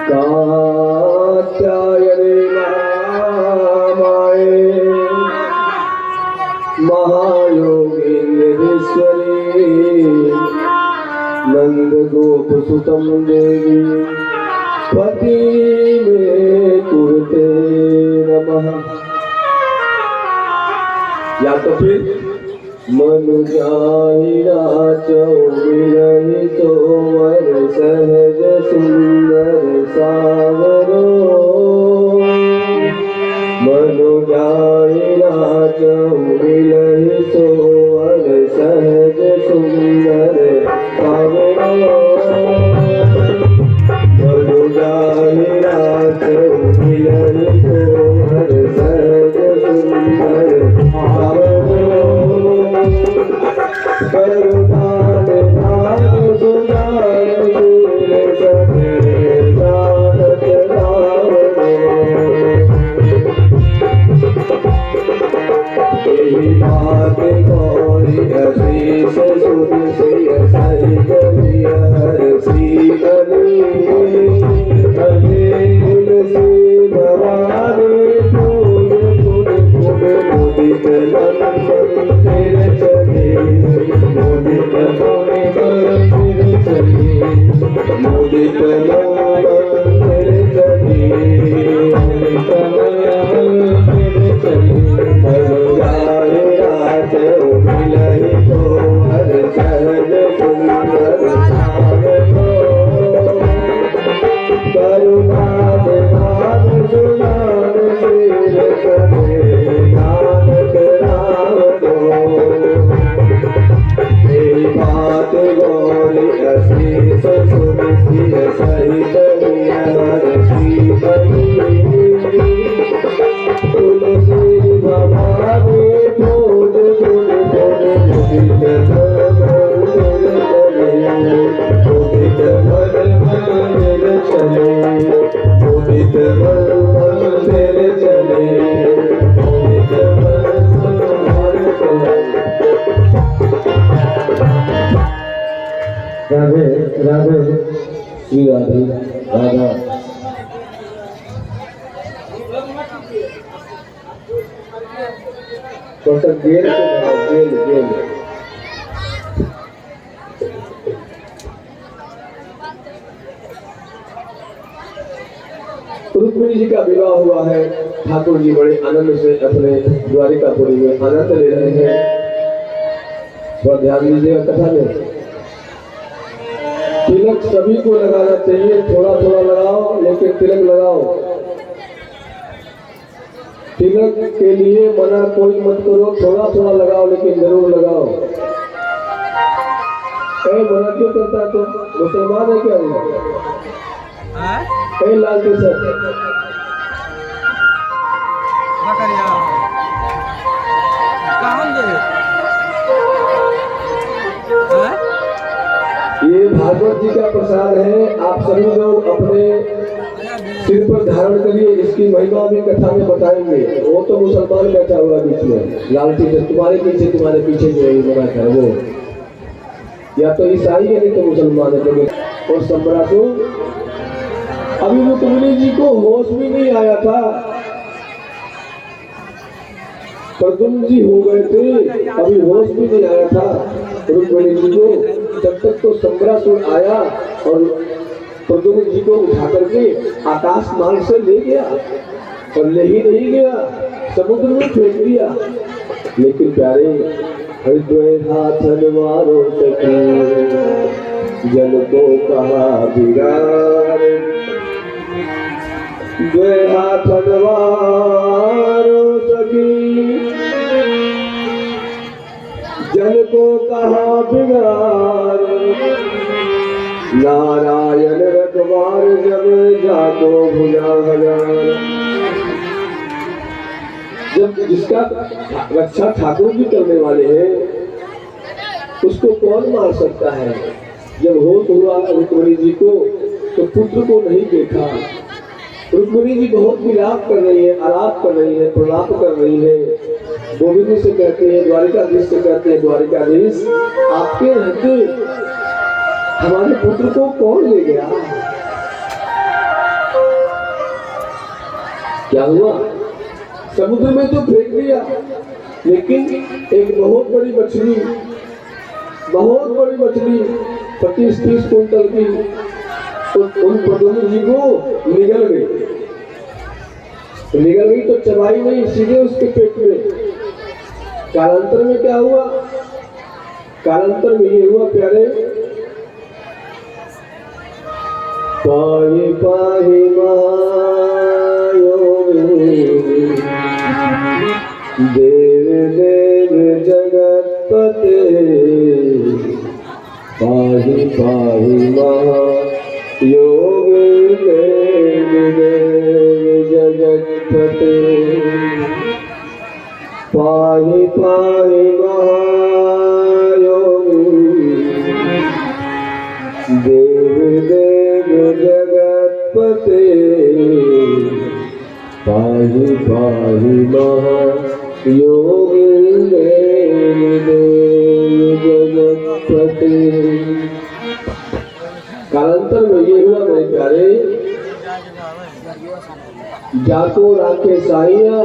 कात्यायने महामाये महायोगीश्वरी नंद गोप सुतम देवी पति में कुरुते नमः। या तो फिर मनु जाहिरा चौबिरहि तोवर सहज सुंदर सावरो मनु जाहिरा चौबिरहि तोवर सहज सुंदर सावरो मनु जाहिरा चौबिरहि तोवर सहज सुंदर सावरो करुणान नाम सुजान शील सने जानत रावणे यही बात गौरी अशीष सुन सिय सहित हर श्री हरि तुलसी भवानी फूल फूल फूल मुदित मन मंदिर चले मुदित मंदिर चले मुदित मंदिर चले मंदिर चले मनुजाए राज मिलहि तो हर सहज सुंदर सावरो करुणा निधान सुजान शील सने जानत रावणो मेरी बात गौरी अशीष सुन सिय सहित हर श्री हरि तुलसी भवानी फूल फूल फूल मुदित मुदित मंदिर चले मुदित मंदिर चले मुदित मंदिर चले। राधे राधे श्री राधे राधा। तो सर गेल गेल गेल रुक्मिणी जी का विवाह हुआ है। ठाकुर जी बड़े आनंद से अपने द्वारिकापुरी में आनंद ले रहे हैं। थोड़ा ध्यान दीजिएगा कथा में। तिलक सभी को लगाना चाहिए, थोड़ा थोड़ा लगाओ लेकिन तिलक लगाओ। तिलक के लिए मना कोई मत करो, थोड़ा थोड़ा लगाओ लेकिन जरूर लगाओ। मना क्यों करता है? तो मुसलमान है क्या? लाल टी शर्ट ये भागवत जी का प्रसाद है। आप सभी लोग अपने सिर पर धारण करिए। इसकी महिमा भी कथा में बताएंगे। वो तो मुसलमान बैठा हुआ बीच में लाल टी शर्ट तुम्हारे पीछे जो है बना है वो या तो ईसाई है नहीं तो मुसलमान है। और सम्राटों अभी रुक्मिणी जी को होश भी नहीं आया था। प्रद्युम्न जी हो गए थे, अभी होश भी नहीं आया था रुक्मिणी जी को। तब तक तो सम्रासुर आया और प्रद्युम्न जी को उठा करके आकाश मार्ग से ले गया और ले ही नहीं गया, समुद्र में फेंक दिया। लेकिन प्यारे हृदय हाथन मारो सके जल को कहा बिगाड़ द्वे हाथन मारो सकी जल को कहा बिगाड़ नारायण रखवार जब जाको भुजा हजार। जब जिसका रक्षा ठाकुर जी करने वाले हैं उसको कौन मार सकता है? जब होश हुआ रुक्मिणी जी को तो पुत्र को नहीं देखा। रुक्मिणी जी बहुत विलाप कर रही है, आलाप कर रही है, प्रलाप कर रही है। गोविंद से कहते हैं, द्वारिकाधीश से कहते हैं, द्वारिकाधीश आपके रहते हमारे पुत्र को कौन ले गया? क्या हुआ? समुद्र में तो फेंक दिया, लेकिन एक बहुत बड़ी मछली 25-30 कुंटल की उन प्रद्युम्न जी को निगल गई तो चबाई नहीं, सीधे उसके पेट में। कालांतर में क्या हुआ? कालांतर में ये हुआ प्यारे, पाहि पाहि देव देव जगतपते, पाहि पाहि योग देव देव जगतपते, पाहि पाहि महायोग देव देव जगतपते, पाहि पाहि महायोग देव देव जगतपते। कालांतर में ये हुआ मेरे प्यारे, जाको राखे साइया,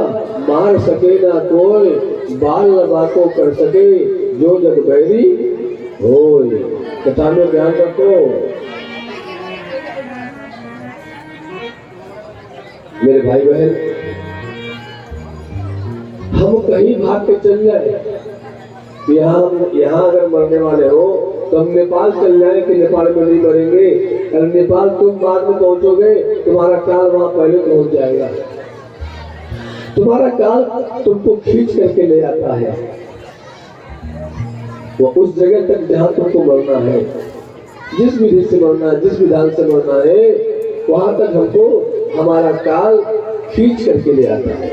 मार सके ना कोई, बाल न बाको कर सके, जो जग बैरी होय। कथा में ध्यान रखो मेरे भाई बहन, हम कहीं भाग के चल जाए, यहाँ अगर मरने वाले हो तो हम नेपाल चल जाए कि नेपाल में नहीं मरेंगे। अगर नेपाल तुम बाद में पहुंचोगे, तुम्हारा काल वहां पहले पहुंच जाएगा। तुम्हारा काल तुमको खींच करके ले जाता है वो उस जगह तक जहां तुमको मरना है। जिस विधि से मरना है, जिस विधान से मरना है, वहां तक हमको हमारा काल खींच करके ले आता है।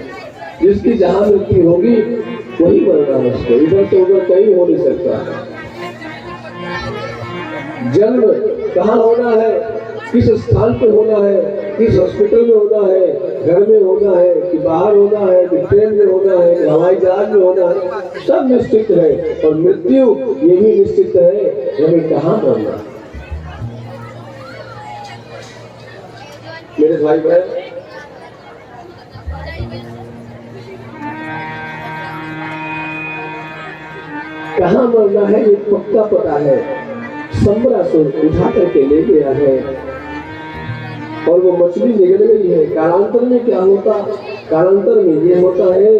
जिसकी जहां मृत्यु होगी वही मरना है उसको, इधर से उधर कहीं हो नहीं सकता। जन्म कहाँ होना है, किस स्थान पे होना है, किस हॉस्पिटल में होना है, घर में होना है कि बाहर होना है, कि ट्रेन में होना है, कि हवाई जहाज में होना है, सब निश्चित है। और मृत्यु ये भी निश्चित है, हमें कहाँ मरना। मेरे भाई बहन, कहाँ मरना है ये पक्का पता है। सम्रासुर उठा करके ले गया है और वो मछली निकल गई है। कालांतर में क्या होता? कालांतर में ये होता है,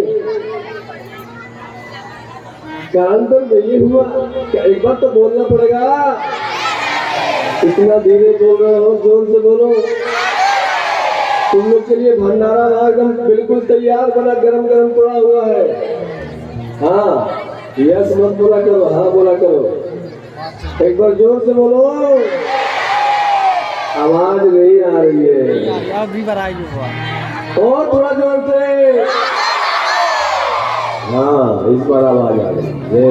कालांतर में ये हुआ कि एक बार तो बोलना पड़ेगा। इतना धीरे बोल रहे हो, जोर से बोलो। तुम लोग के लिए भंडारा एकदम बिल्कुल तैयार बना, गरम गरम पड़ा हुआ है। हाँ, यस मत बोला करो, हाँ बोला करो। एक बार जोर से बोलो, आवाज नहीं आ रही है। और थोड़ा जोर से, हाँ इस बार आवाज आ रही है।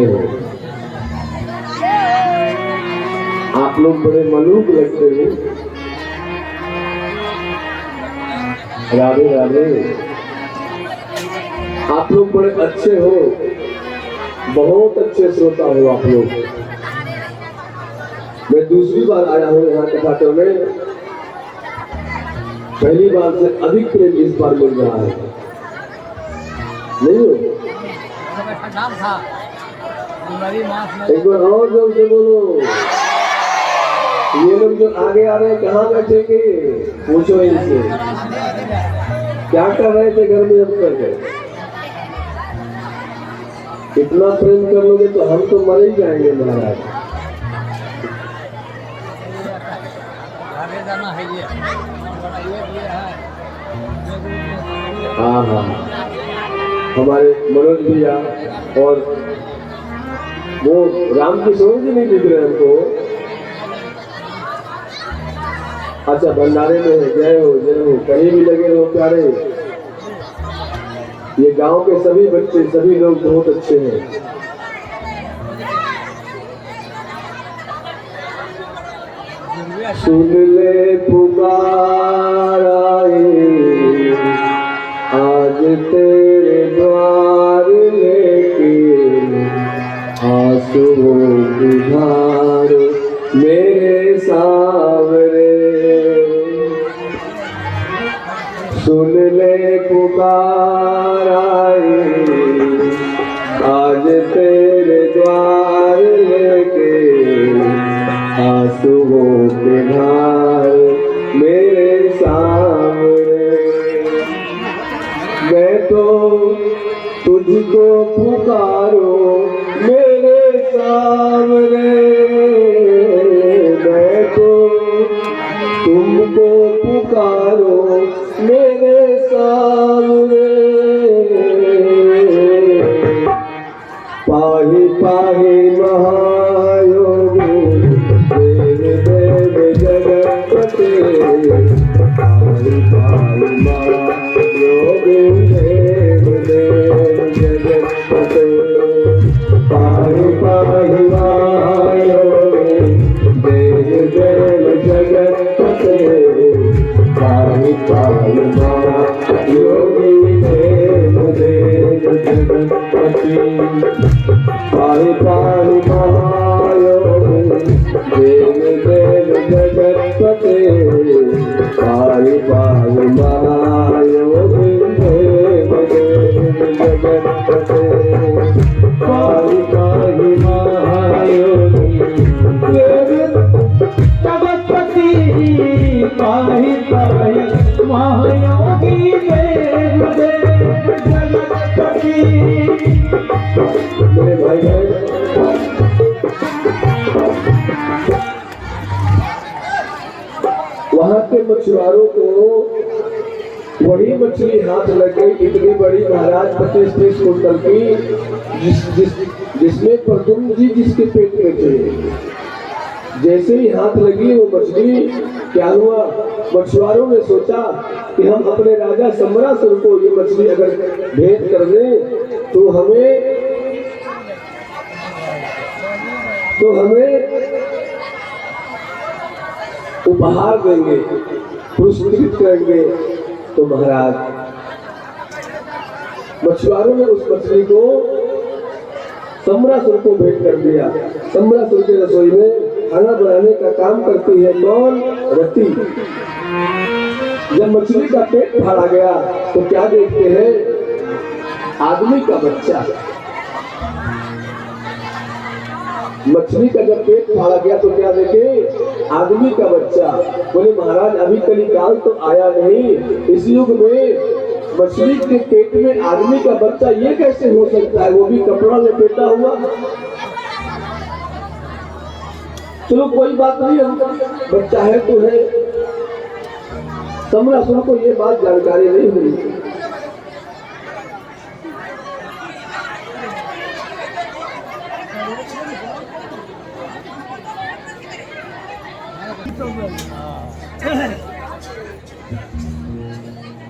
आप लोग बड़े मलूक लगते हो। राधे राधे। आप लोग बड़े अच्छे हो, बहुत अच्छे श्रोता हो आप लोग। मैं दूसरी बार आया हूँ यहाँ कथा करने, पहली बार से अधिक प्रेम इस बार मिल रहा है। नहीं हो? एक बार और जोर से बोलो। ये लोग जो आगे आ रहे हैं कहाँ बैठेंगे? पूछो इनसे, क्या कर रहे थे घर में अब तक? इतना प्रेम कर लोगे तो हम तो मर ही जाएंगे महाराज। हाँ हाँ, हमारे मनोज भैया और वो रामकिशोर जी नहीं दिख रहे हमको। अच्छा, भंडारे में है। जय हो जय हो, कहीं भी लगे रहो प्यारे। ये गांव के सभी बच्चे, सभी लोग बहुत अच्छे हैं। सुन ले पुकार आए आज तेरे द्वार लेके, आंसुओं की धार मेरे सावरे। सुन ले पुकार आई, आज तेरे द्वार लेके आंसुओं के धार मेरे सामने। मैं तो तुझको पुकारो मेरे सामने, मैं तो तुमको पुकारो मेरे सामने। पाहि पाहि महायोगी देव देव जगतपते, पाहि पाहि महायोगी देव देव जगतपते, पाहि पाहि महायोगी देव देव जगतपते, पाहि पाहि महायोगी देव देव जगतपते, पाहि पाहि महायोगी देव देव जगतपते, पाहि पाहि महायोगी देव देव जगतपते, पाहि पाहि महायोगी देव जगतपति, पाहि पाहि महायोगी देव देव जगतपति। मेरे भाई वहां के मछुआरों को वही मछली हाथ लग गई, इतनी बड़ी महाराज 25-30 कुंटल की, जिसमें प्रद्युम्न जी जिसके पेट में थे। जैसे ही हाथ लगी वो मछली, क्या हुआ, मछुआरों ने सोचा कि हम अपने राजा सम्रासुर को ये मछली अगर भेंट कर दें तो हमें उपहार देंगे, पुरस्कृत करेंगे। तो महाराज मछुआरों ने उस मछली को सम्रासुर को भेंट कर दिया। सम्रासुर के रसोई में खाना बनाने का काम करती है कौन, रति। जब मछली का पेट फाड़ा गया तो क्या देखते हैं, आदमी का बच्चा। मछली का जब पेट फाड़ा गया तो क्या देखे, आदमी का बच्चा। बोले महाराज अभी कलिकाल तो आया नहीं, इस युग में मछली के पेट में आदमी का बच्चा ये कैसे हो सकता है, वो भी कपड़ा लपेटा हुआ। चलो कोई बात नहीं, हम बच्चा है तो है। सम्रासुर को ये बात जानकारी नहीं हुई।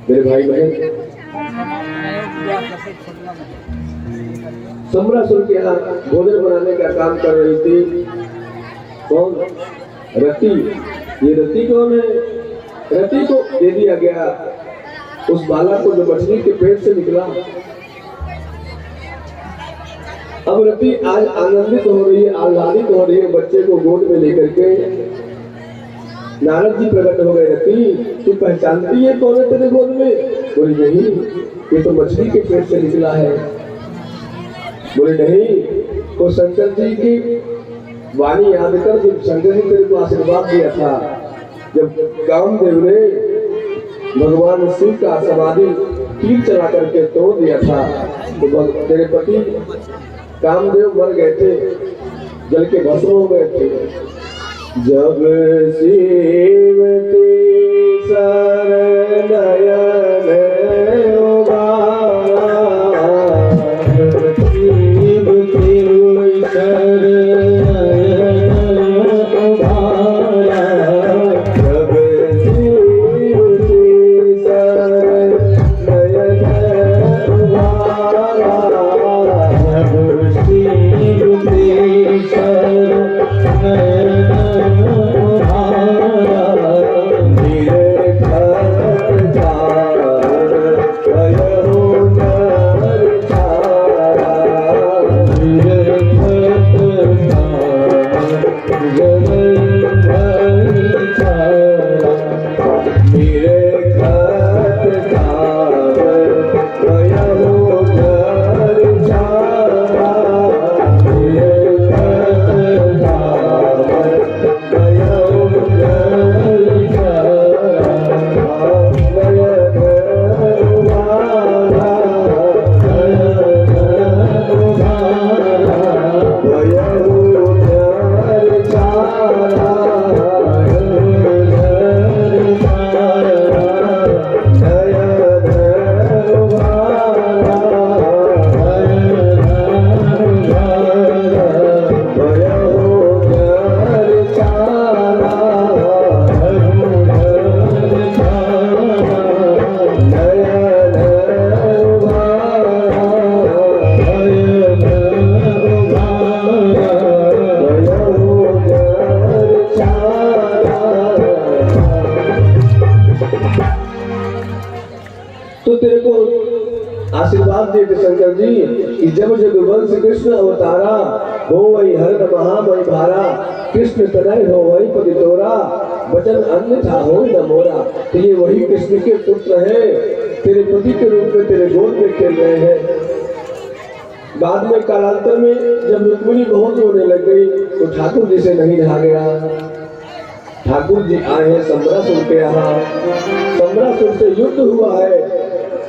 मेरे भाई बहन, सम्रासुर के यहाँ भोजन बनाने का काम कर रही थी कौन, रति। ये रति कौन है, रति को दे दिया गया उस बालक को जो मछली के पेट से निकला। अब रति आज आनंदित हो रही है, आह्लादित हो रही है, बच्चे को गोद में लेकर के। नारद जी प्रकट हो गए, रति तू पहचानती है कौन है तेरे गोद में? बोली नहीं, ये तो मछली के पेट से निकला है। बोले नहीं, वो शंकर जी की वाणी याद कर, जब शंकर जी तेरे को आशीर्वाद दिया था, जब कामदेव ने भगवान शिव का समाधि तीर चला करके तोड़ दिया था, तो तेरे पति कामदेव मर गए थे, जल के भस्म हो गए थे। जब शिव शरण नयन उगारा, शिव शरण नयन उगारा, जब शिव शरण नयन उगारा, जब शिव शरण नयन उगारा, तेरे को आशीर्वाद देते शंकर जी कि जब जदुवंश कृष्ण अवतारा हो वही हर महा मई भारा कृष्ण तनय हो वही पति तोरा वचन अन्य था हो न मोरा। तो ये वही कृष्ण के पुत्र हैं, तेरे पति के रूप में तेरे गोद में खेल रहे हैं। बाद में कालांतर में जब रुक्मिणी बहुत रोने लग गई तो ठाकुर जी से नहीं रहा गया। ठाकुर जी आए हैं सम्रासुर के यहाँ, सम्रासुर से युद्ध हुआ है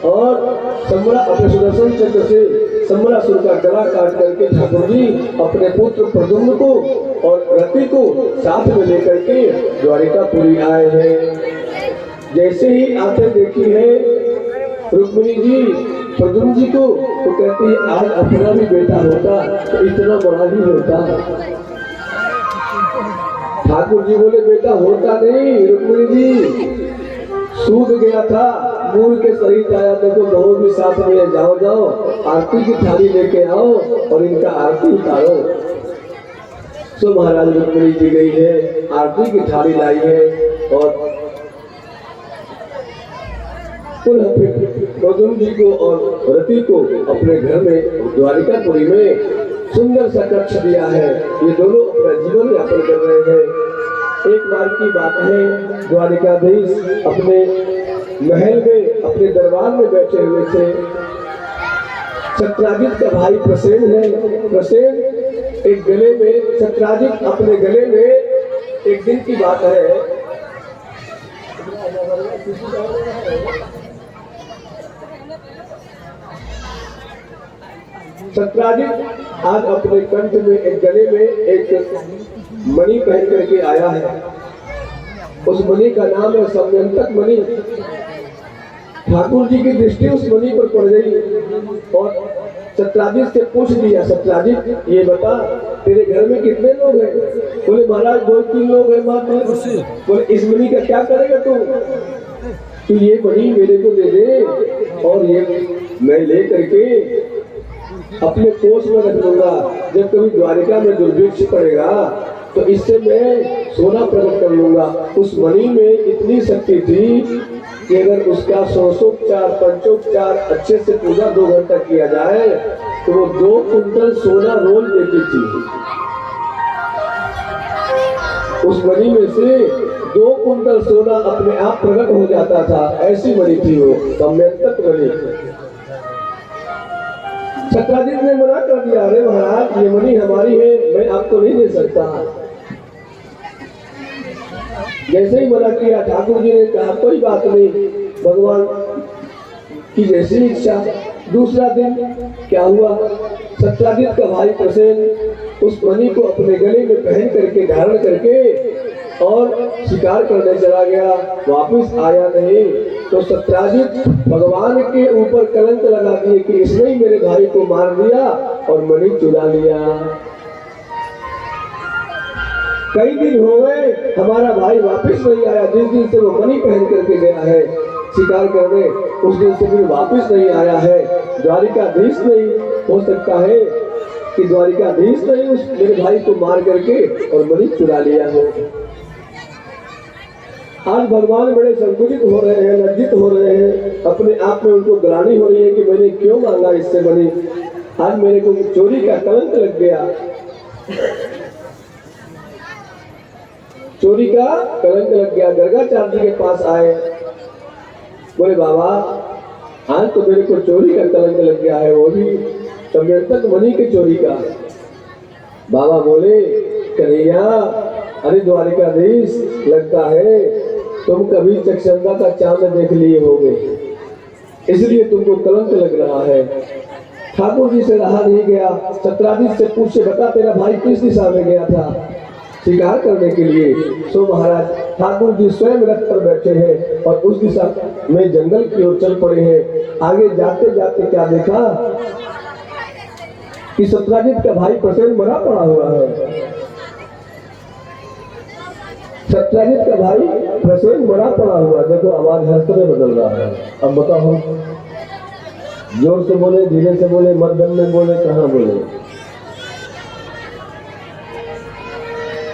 और सम्रा अपने सुदर्शन चक्र से सम्रासुर का गला काट करके ठाकुर जी अपने पुत्र प्रद्युम्न को और रति को साथ में लेकर के द्वारिकापुरी आए हैं। जैसे ही आते देखी है रुक्मिणी जी प्रद्युम्न जी को तो कहती है आज अपना भी बेटा होता तो इतना बड़ा ही होता। ठाकुर जी बोले बेटा होता नहीं रुक्मिणी जी, सूख गया था मूल के सहित आया, देखो बहू भी साथ में जाओ जाओ आरती की थाली लेके आओ और इनका आरती उतारो। सो महाराज रुक्मिणी जी गई है, आरती की थाली लाई है और प्रद्युम्न जी को और रति को अपने घर में द्वारिकापुरी में सुंदर सा कक्ष दिया है। ये दोनों अपना जीवन यापन कर रहे हैं। एक बार की बात है, द्वारिकाधीश अपने महल में अपने दरबार में बैठे हुए थे। सत्राजित का भाई प्रसेन है, प्रसेन एक गले में, सत्राजित अपने गले में, एक दिन की बात है सत्राजित आज अपने कंठ में एक गले में एक मणि पहन करके आया है। उस मणि का नाम है सम्यंतक मणि। ठाकुर जी की दृष्टि उस मणि पर पड़ गई और सत्राजित से पूछ दिया, सत्राजित ये बता तेरे घर में कितने लोग हैं? बोले महाराज 2-3 लोग हैं मात्र। बोले इस मणि का क्या करेगा तू ये मणि मेरे को दे दे और ये मैं ले करके अपने कोष में रख लूंगा। जब कभी द्वारिका में दुर्भिक्ष पड़ेगा तो इससे मैं सोना प्रकट कर लूंगा। उस मणि में इतनी शक्ति थी कि अगर उसका षोडशोपचार पंचोपचार अच्छे से पूजा 2 घंटा किया जाए तो वो 2 कुंटल सोना रोज देती थी। उस मणि में से 2 कुंटल सोना अपने आप प्रकट हो जाता था, ऐसी मणि थी वो सम्यंतक मणि। सत्राजित ने मना कर दिया, अरे महाराज ये मणि हमारी है, मैं आपको नहीं दे सकता। जैसे ही मना किया ठाकुर जी ने कहा कोई बात नहीं, भगवान की जैसी इच्छा। दूसरा दिन क्या हुआ, सत्राजित का भाई प्रसेन उस मणि को अपने गले में पहन करके धारण करके और शिकार करने चला गया, वापस आया नहीं। तो सत्राजित भगवान के ऊपर कलंक लगा दिए कि इसने ही मेरे भाई को मार दिया और मणि चुरा लिया। कई दिन हो गए हमारा भाई वापस नहीं आया। जिस दिन से वो मणि पहन करके गया है शिकार करने, उस दिन से फिर वापस नहीं आया है। द्वारिकाधीश नहीं हो सकता है कि द्वारिकाधीश नहीं उस मेरे भाई को मार करके और मणि चुरा लिया हो। आज भगवान बड़े संकुचित हो रहे हैं, लज्जित हो रहे हैं, अपने आप में उनको ग्लानि हो रही है कि मैंने क्यों मांगा इससे मणि। आज मेरे को चोरी का कलंक लग गया, चोरी का कलंक लग गया। गर्गाचार्य जी के पास आए, बोले बाबा आज तो मेरे को चोरी का कलंक लग गया है, वो भी सम्यंतक मणि के चोरी का। बाबा बोले कन्हैया, अरे द्वारिकाधीश लगता है तुम कभी चक्षंदा का चांद देख लिए होगे, इसलिए तुमको कलंक लग रहा है। ठाकुर जी से रहा नहीं गया, सत्राजित से पूछे बता तेरा भाई किस दिशा में गया था शिकार करने के लिए। सो महाराज ठाकुर जी स्वयं रथ पर बैठे हैं और उस दिशा में जंगल की ओर चल पड़े हैं। आगे जाते जाते क्या देखा कि सत्राजित का भाई प्रसेन मरा पड़ा हुआ है। सत्राजित का भाई प्रसेन मरा पड़ा हुआ, देखो आवाज हर तरह बदल रहा है। अब बताओ जोर से बोले, धीरे से बोले, मध्यम में बोले, कहाँ बोले?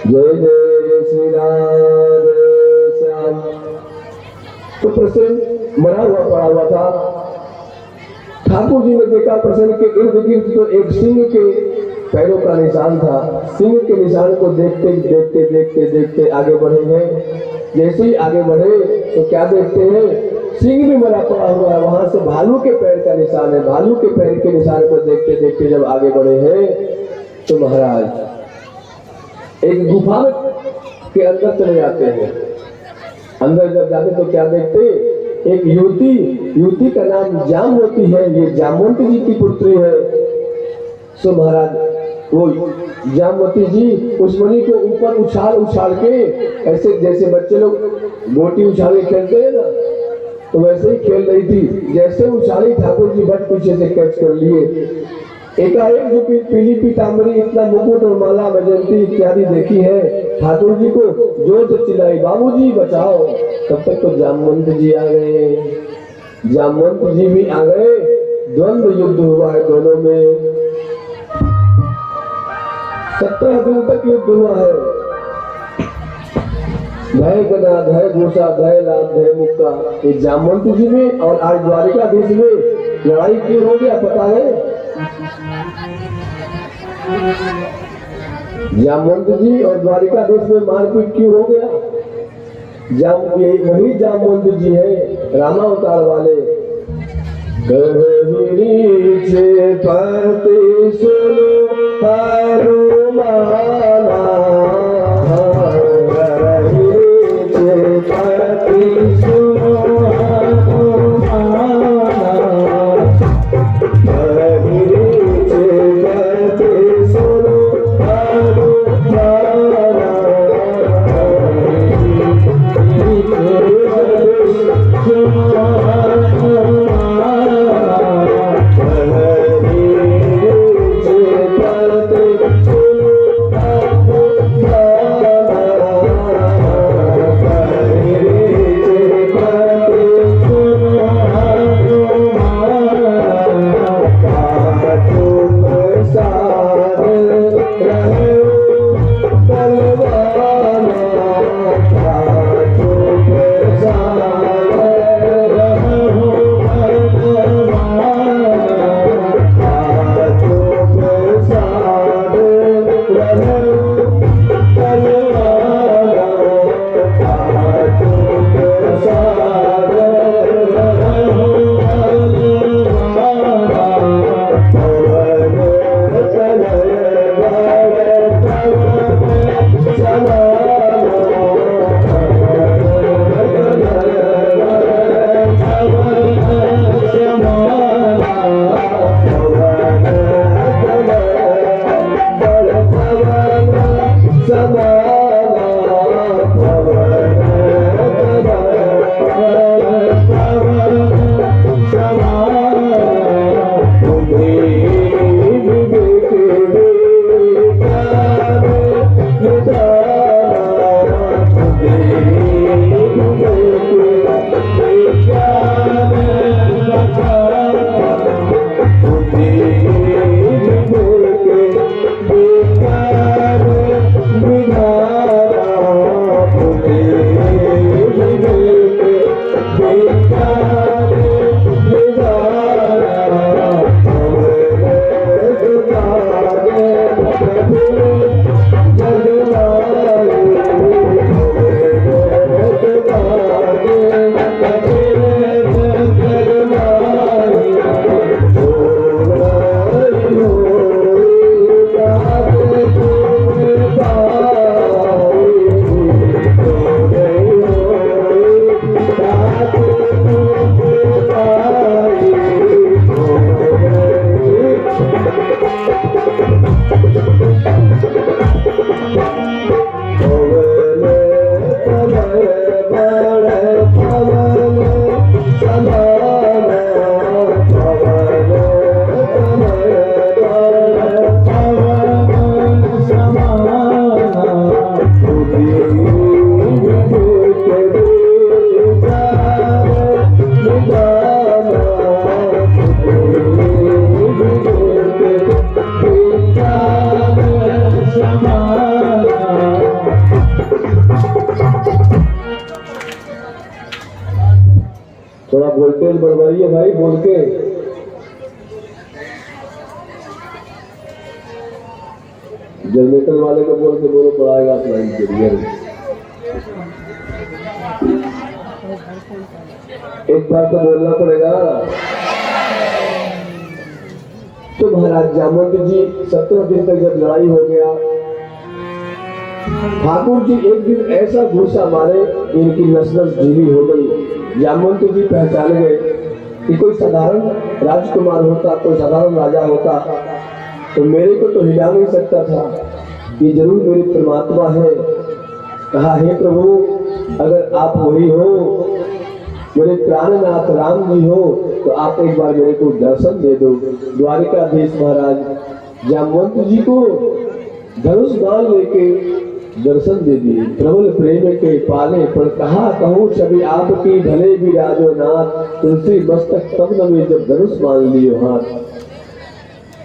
जय जय श्री राम श्याम। तो प्रसेन मरा हुआ पड़ा हुआ था। ठाकुर जी ने देखा प्रसन्न के इर्द गिर्द तो एक सिंह के पैरों का निशान था। सिंह के निशान को देखते देखते देखते देखते आगे बढ़े हैं। जैसे ही आगे बढ़े तो क्या देखते हैं, सिंह भी मरा पड़ा हुआ है, वहां से भालू के पैर का निशान है। भालू के पैर के निशान को देखते देखते जब आगे बढ़े हैं तो महाराज एक गुफा के अंदर चले जाते हैं। अंदर जब जाते तो क्या देखते, एक युवती का नाम जामवती है। ये जामवंत जी की पुत्री है। सो महाराज वो जामवती जी उस मणि को ऊपर उछाल के, ऐसे जैसे बच्चे लोग गोटी उछाल के खेलते हैं ना, तो वैसे ही खेल रही थी। जैसे उछाली ठाकुर जी बट पीछे से कैच कर लिए। एकाएक जो पीली पीताम्बरी, इतना मुकुट और माला वैजयंती इत्यादि देखी है, ठाकुर जी को जोर से चिल्लाई, बाबूजी बचाओ। तब तक तो जामवंत जी आ गए। जामवंत जी भी आ गए। द्वंद्व युद्ध हुआ है दोनों में। 17 दिन तक युद्ध हुआ है। धय गदा, धय घोषा, धय लाभ, धय मुक्का। ये जामवंत जी में और आज द्वारिकाधीश में लड़ाई क्यों हो गया पता है? जामवंत जी और द्वारिकाधीश में मारपीट क्यों हो गया? वही जामवंत जी है रामावतार वाले। छे पति सुनो हनुमाना, पति सुनो थोड़ा वोल्टेज बढ़वाइए भाई बोल के। जनरेटर वाले को बोल के बोलो पड़ाएगा अपना इंटीरियर। एक बार तो बोलना पड़ेगा। तो महाराज जामवंत जी 17 दिन तक जब लड़ाई हो गया, ठाकुर जी एक दिन ऐसा घूसा मारे इनकी नस नस ढीली हो गई। जामवंत जी पहचान गए कि कोई साधारण राजकुमार होता, कोई साधारण राजा होता तो मेरे को तो हिला नहीं सकता था, ये जरूर मेरी परमात्मा है। कहा, हे प्रभु, अगर आप वही हो, मेरे प्राणनाथ राम जी हो, तो आप एक बार मेरे को दर्शन दे दो। द्वारिकाधीश महाराज जामवंत जी को धनुष बाण लेके दर्शन दे दिए। प्रबल प्रेम के पाले पर कहा कहूँ छवि आपकी, भले भी राजो नाथ, तुलसी मस्तक तब में जब धनुष बाण लियो हाथ।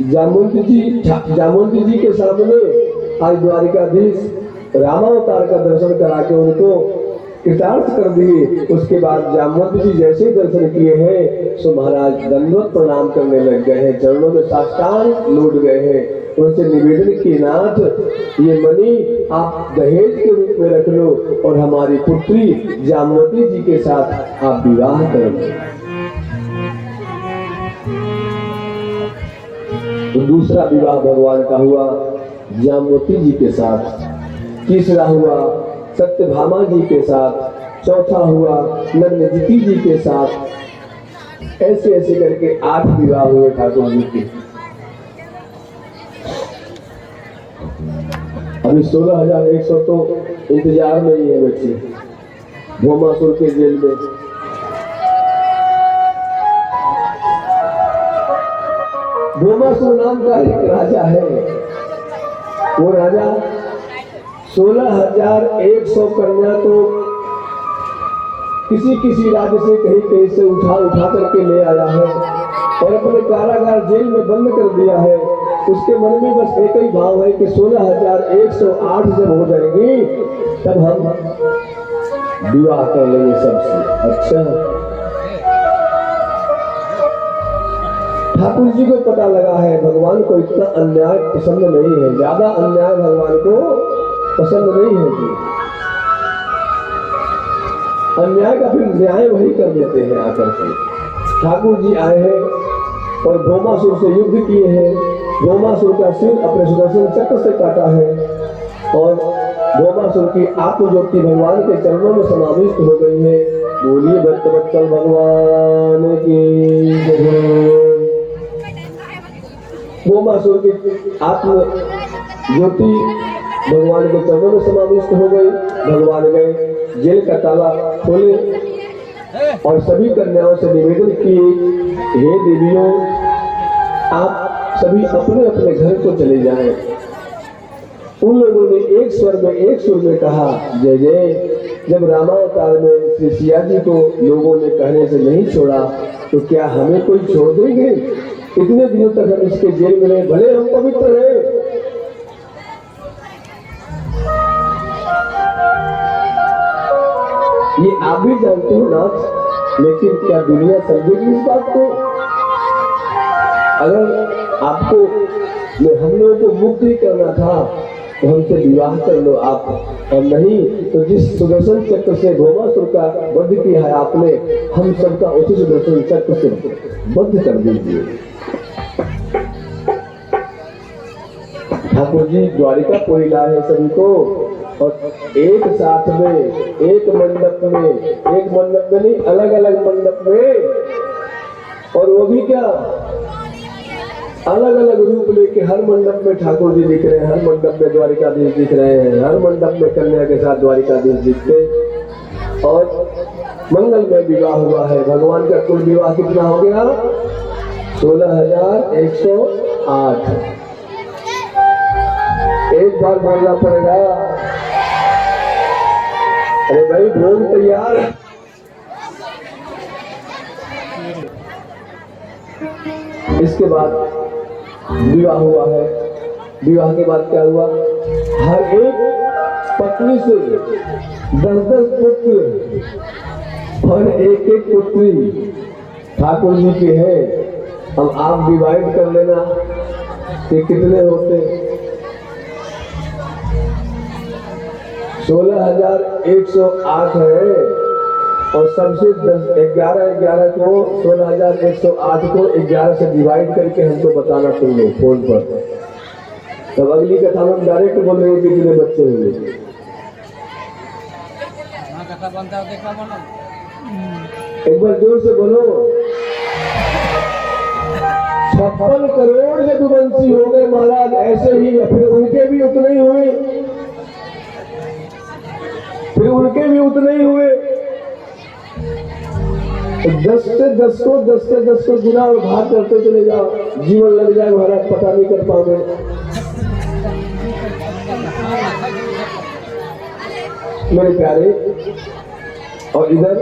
जामवंत जी के सामने आज द्वारिकाधीश रामावतार का दर्शन करा के उनको कृतार्थ कर दिए। उसके बाद जामवंत जी जैसे दर्शन किए हैं सो महाराज दंडवत प्रणाम करने लग गए हैं, चरणों में साष्टांग लौट गए हैं। उनसे निवेदन किए, नाथ ये मणि आप दहेज के रूप में रख लो और हमारी पुत्री जामवती जी के साथ आप विवाह कर लो। तो दूसरा विवाह भगवान का हुआ जामवती जी के साथ, तीसरा हुआ सत्यभामा जी के साथ, चौथा हुआ नग्नजिति जी के साथ। ऐसे ऐसे करके 8 विवाह हुए ठाकुर जी के। अभी 16,100 तो इंतजार में ही है बच्चे भौमासुर के जेल में। भौमासुर नाम का एक राजा है, वो राजा 16,100 कन्या तो किसी राज्य से कहीं से उठा करके ले आया है और अपने कारागार जेल में बंद कर दिया है। उसके मन में बस एक ही भाव है कि 16,108 जब हो जाएंगी तब हम विवाह कर लेंगे सबसे। अच्छा, ठाकुर जी को पता लगा है भगवान को इतना अन्याय पसंद नहीं है, ज्यादा अन्याय भगवान को पसंद नहीं है जी। अन्याय का फिर न्याय वही कर देते हैं आकर के। ठाकुर जी आए हैं और भौमासुर से युद्ध किए हैं। भौमासुर का सिर अपने सुदर्शन चक्र से काटा है और भौमासुर की आत्मज्योति भगवान के चरणों में समाविष्ट हो गई है। बोलिए भक्तवत्सल भगवान की जय। भौमासुर की आत्मज्योति भगवान के चरणों में समाविष्ट हो गई। भगवान गए, जेल का ताला खोले और सभी कन्याओं से निवेदन किए, हे देवियों, आप सभी अपने अपने घर को चले जाएं। उन लोगों ने एक सुर में कहा, जय जय। जब रामावतार में श्री सिया जी को लोगों ने कहने से नहीं छोड़ा तो क्या हमें कोई छोड़ देंगे? इतने दिनों तक हम इसके जेल में रहे, भले हम पवित्र रहे। ये आप भी जानते हो नाथ, लेकिन क्या दुनिया समझेगी इस बात को? अगर आपको हम लोगों को मुक्त ही करना था तो हमसे विवाह कर लो आप, और नहीं तो जिस सुदर्शन चक्र से भौमासुर का वध किया है आपने, हम सबका उसी सुदर्शन चक्र से वध कर दीजिए। ठाकुर जी द्वारिकापुरी लाए हैं सभी को और एक साथ में एक मंडप में नहीं, अलग अलग मंडप में, और वो भी क्या अलग अलग रूप लेके हर मंडप में ठाकुर जी दिख रहे हैं, हर मंडप में द्वारिकाधीश दिख रहे हैं, हर मंडप में कन्या के साथ द्वारिकाधीश दिखते और मंगल में विवाह हुआ है। भगवान का कुल विवाह कितना हो गया? 16,108। एक बार बोलना पड़ेगा, अरे भाई भोग तैयार। इसके बाद विवाह हुआ है। विवाह के बाद क्या हुआ? हर एक पत्नी से 10-10 पुत्र और एक एक पुत्री ठाकुर जी के हैं। अब आप डिवाइड कर लेना कि कितने होते। 16,108 है और सबसे 11 को 16,108 को 11 से डिवाइड करके हमको बताना तुम लोग फोन पर। तब अगली कथा में डायरेक्ट बोल रहे हैं कि कितने बच्चे होंगे। एक बार जोर से बोलो। 56 करोड़ यदुवंशी हो गए महाराज, ऐसे ही फिर उनके भी उतने ही हुए, फिर उनके भी उतने ही हुए। 10 से 10 को गुना और भाग करते चले जाओ, जीवन लग जाए महाराज, पता नहीं कर पाओगे। मेरे प्यारे, और इधर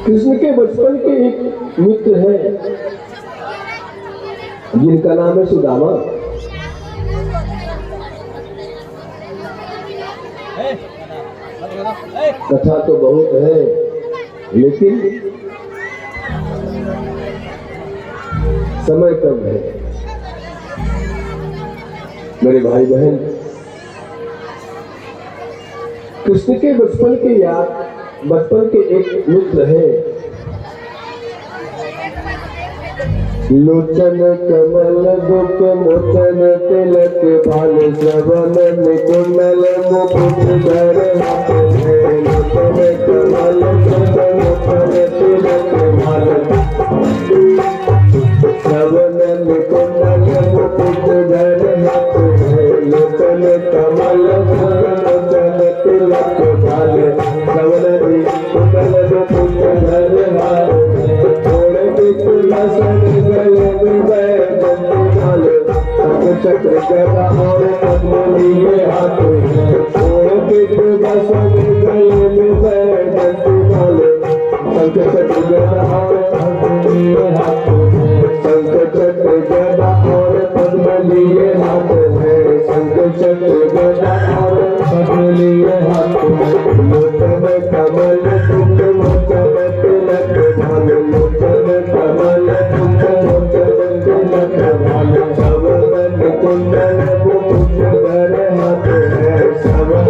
कृष्ण के बचपन के एक मित्र हैं जिनका नाम है सुदामा। कथा तो बहुत है लेकिन समय कम है। मेरे भाई बहन, कृष्ण के बचपन के एक मित्र है। लोचन कमल दुख मोचन तिलक भाल श्रवण निकुंडल मुकुट धर लोचन कमल दुख मोचन तिलक भाल श्रवण निकुंडल मुकुट धर लोचन कमल दुख मोचन तिलक भाल श्रवण निकुंडल मुकुट धर चक्र गदा और पद्म लिए हाथ गले में बैठती माल शंख चक्र गदा और पद्म लिए हाथ शंख चक्र गदा और पद्म लिए हाथ है शंख चक्र गदा और पद्म लिए हाथ लोचन कमल तुंग मोचन तिलक भाल लोचन कमल तुंग मोचन तिलक भाल कुंडल मुकुट धर हाथ है श्रवण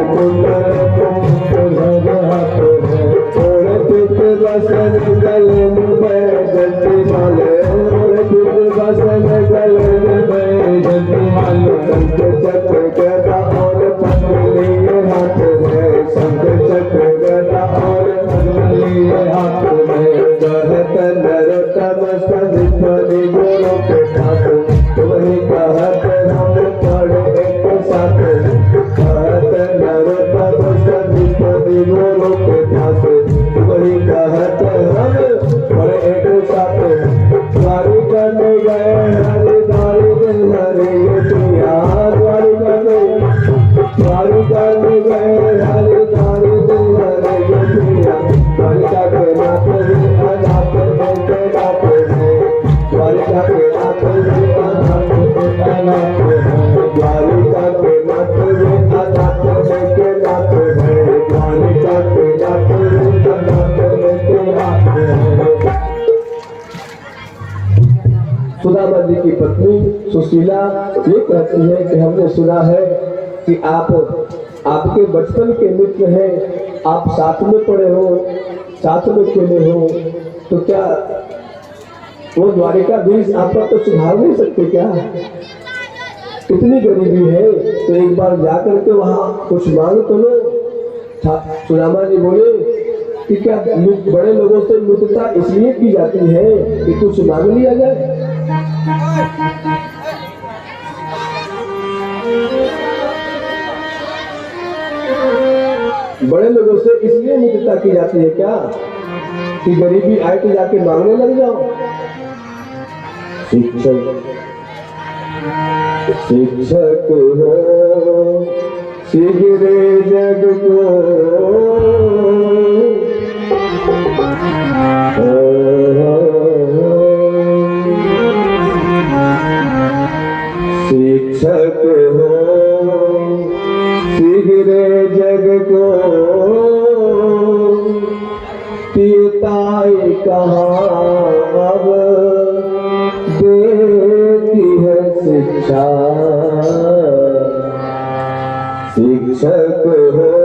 कुंडल मुकुट धर हाथ है और चित बसन गले में बैठती माल और चित बसन गले में बैठती माल शंख चक्र गदा और पद्म लिए हाथ है शंख चक्र गदा और पद्म लिए हाथ है कहत नरोत्तम सवित्वनि गुरु के ठाक वही कहत हम पढ़े एक साथ कहत नरोत्तम सवित्वनि गुरु के ठाक वही कहत हम पढ़े एक साथ द्वारिका में गए हरिद्वारी दिन हरे पिया द्वारिका में गए हरिद्वारी दिन हरे पिया द्वारिका के नाथ अनाथ के नाथ है द्वारिका के नाथ अनाथ के नाथ है द्वारिका के नाथ अनाथ के नाथ है द्वारिका के नाथ अनाथ के नाथ है। सुदामा जी की पत्नी सुशीला ये कहती है कि हमने सुना है कि आप आपके बचपन के मित्र हैं, आप साथ में पढ़े हो, साथ में खेले हो, तो क्या वो द्वारिकाधीश आपका तो सुधार नहीं सकते क्या? इतनी गरीबी है तो एक बार जाकर के वहाँ कुछ मांग तो लो। सुदामा जी बोले कि क्या बड़े लोगों से मित्रता इसलिए की जाती है कि कुछ मांग लिया जाए? बड़े लोगों से इसलिए मित्रता की जाती है क्या कि गरीबी आए तो जाके मांगने लग जाओ? शिक्षक हो सिगरे जग को शिक्षक हो सिगरे जग को पिताई कहाँ अब देती है शिक्षा हो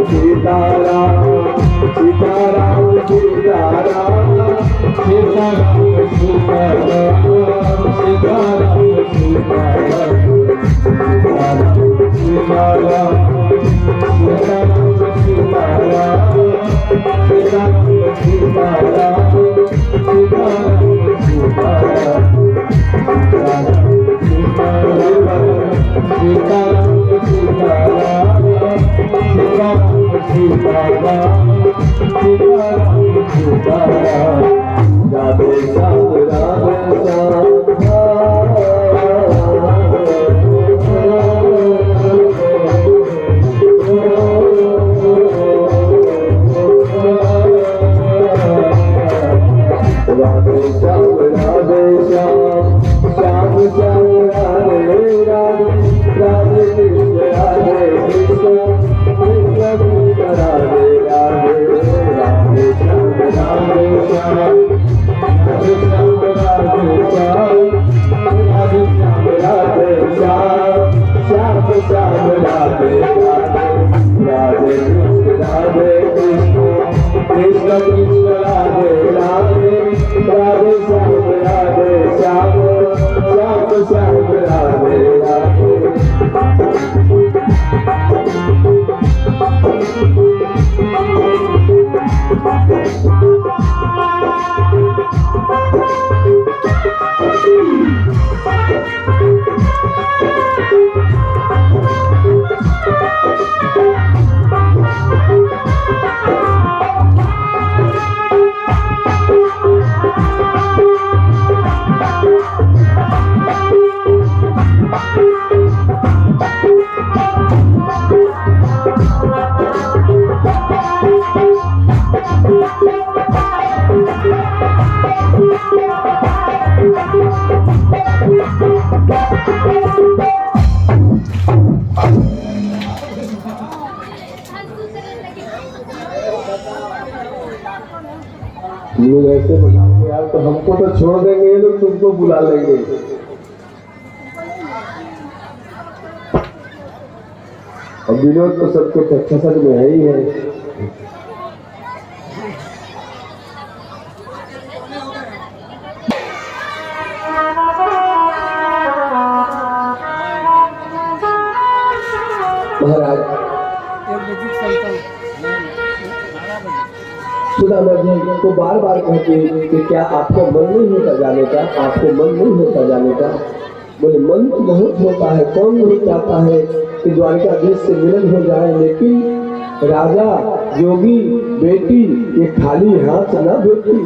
Sita Ram राधे श्याम राधे श्याम राधे श्याम श्याम श्याम राधे राधे राधे कृष्ण राधे कृष्ण कृष्ण कृष्ण राधे राधे राधे श्याम राधे श्याम राधे श्याम राधे श्याम राधे श्याम राधे श्याम श्याम श्याम राधे राधे राधे कृष्ण कृष्ण कृष्ण राधे राधे राधे श्याम राधे श्याम श्याम श्याम राधे राधे लोग ऐसे बनाओगे यार तो हमको तो छोड़ देंगे ये लोग, तुमको बुला लेंगे। और विनोद तो सब कुछ अच्छा सच में है ही है। महाराज सुदामा जी को बार बार कहते हैं कि क्या आपको मन नहीं होता जाने का, आपको मन नहीं होता जाने का। बोले मन तो बहुत होता है, कौन नहीं चाहता है कि द्वारिकाधीश से मिलन हो जाए, लेकिन राजा योगी बेटी ये खाली हाथ ना बेटी।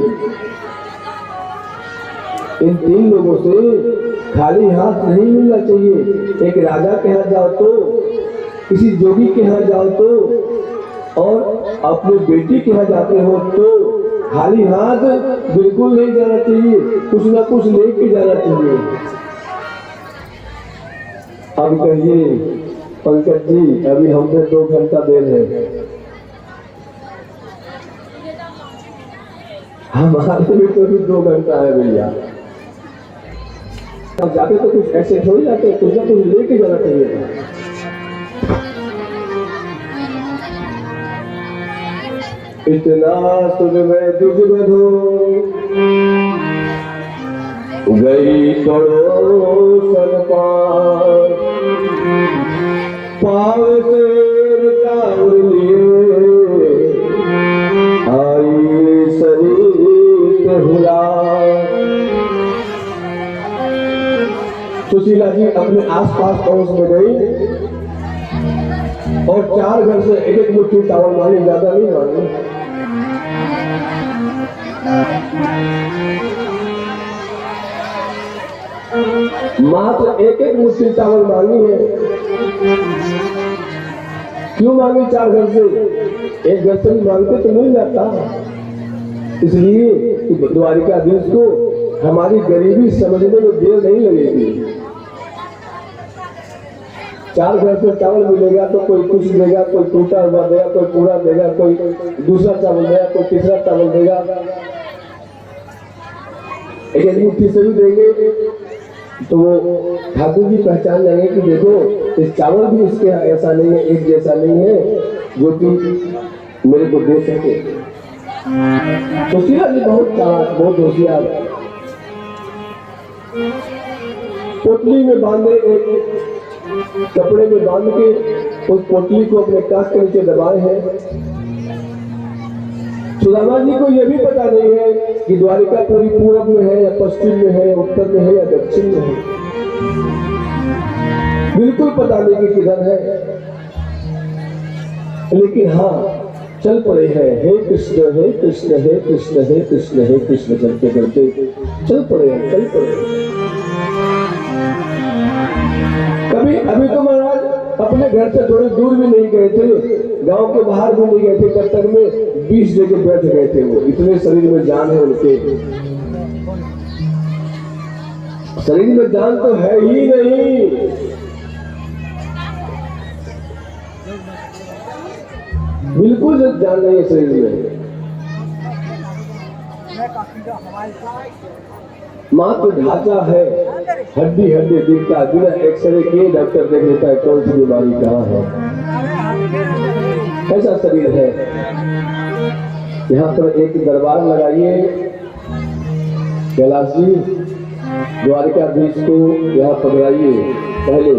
इन तीन लोगों से खाली हाथ नहीं मिलना चाहिए। एक राजा के यहाँ जाओ तो, किसी जोगी के यहाँ जाओ तो, और अपने बेटी के यहाँ जाते हो तो खाली हाथ बिल्कुल नहीं जाना चाहिए, कुछ ना कुछ लेके जाना चाहिए। अब कहिए पंकज जी, अभी हमसे 2 घंटा देर है, हमारे भी तो 2 घंटा है भैया। अब जाते तो कुछ ऐसे थोड़ी जाते, कुछ ना कुछ लेके जाना चाहिए। इतना सुन मैं तुझ बधो गई पड़ोसन पार, पाव शेर चावल लिए आई शरीर हुला। सुशीला जी अपने आसपास पड़ोस में गई और 4 घर से एक मुट्ठी चावल मांगे, ज्यादा नहीं मांगे। मात्र एक मुट्ठी चावल मांगी है। क्यों मांगी 4 घर से? एक घर से भी मांगते तो मिल जाता। इसलिए द्वारिकाधीश को हमारी गरीबी समझने में देर नहीं लगेगी। 4 घर से चावल मिलेगा तो कोई कुछ देगा, कोई टूटा हुआ देगा, कोई पूरा देगा, कोई दूसरा चावल देगा, कोई तीसरा चावल देगा। एक मुट्ठी से भी देंगे तो वो ठाकुर जी पहचान लेंगे कि देखो इस चावल भी इसके ऐसा नहीं है, एक जैसा नहीं है जो कि मेरे को दे सके। तो सीधा जी बहुत होशियार, पोटली में बांधे, एक कपड़े में बांध के उस पोटली को अपने कांच के नीचे दबाए हैं। सुदामा जी को यह भी पता नहीं है कि द्वारिका पूरी पूरब में है या पश्चिम में है, उत्तर में है या दक्षिण में है, बिल्कुल पता नहीं कि किधर है। लेकिन हाँ, चल पड़े हैं। हे कृष्ण हे कृष्ण हे कृष्ण हे कृष्ण हे कृष्ण करते करते चल पड़े हैं, चल पड़े हैं। कभी अभी तो महाराज अपने घर से थोड़ी दूर भी नहीं गए थे, गांव के बाहर भी नहीं गए थे, तब तक में 20 जगह बैठ गए थे। वो इतने शरीर में जान है उनके, शरीर में जान तो है ही नहीं। बिल्कुल जान नहीं है शरीर में। मात्र ढांचा है, हड्डी हड्डी दिखता, बिना एक्सरे किए डॉक्टर देख लेता है कौन सी बीमारी कहाँ है। कैसा शरीर है। यहाँ पर एक दरबार लगाइए कैलाश जी, द्वारिकाधीश को यहाँ पकड़ाइए। पहले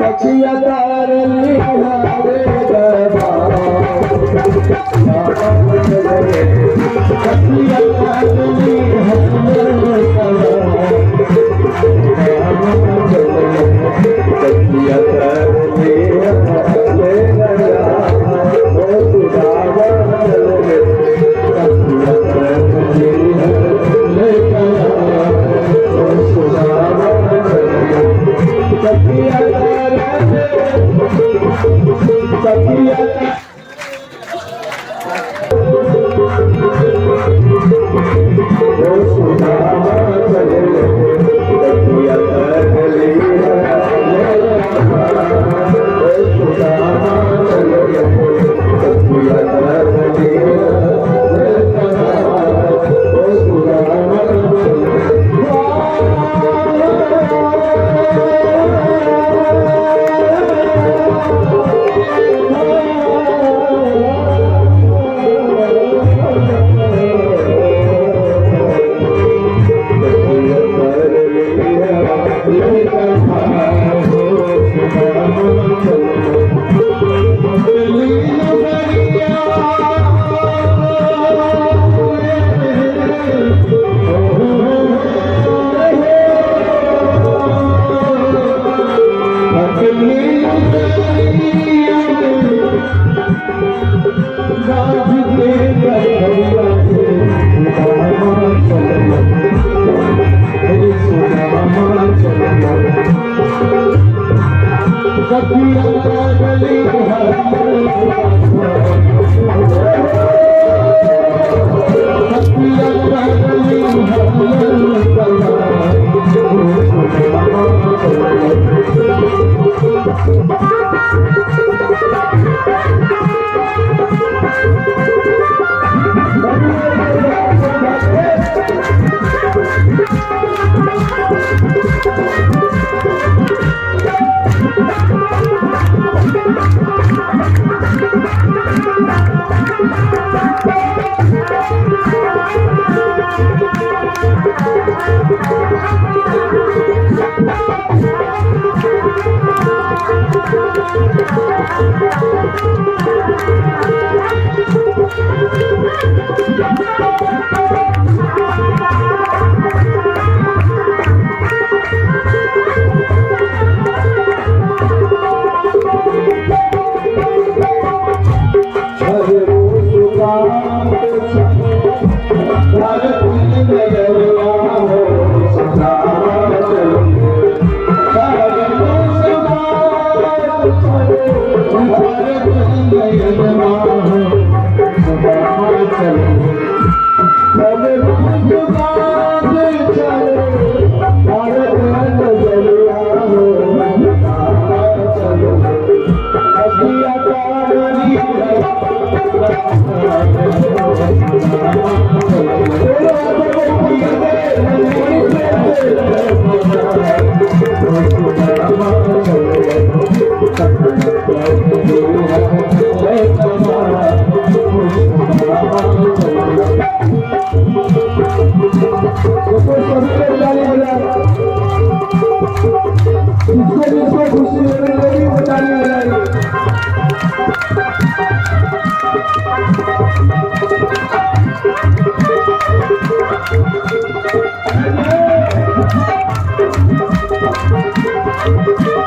पक्षिया तारली हरे दरबार, पक्षिया तारली हरे दरबार, पक्षिया तारली हरे दरबार, ओ सुदामा चले, पक्षिया तारली हरे दरबार, ओ सुदामा चले, पक्षिया तारली पक्षिया Thank you.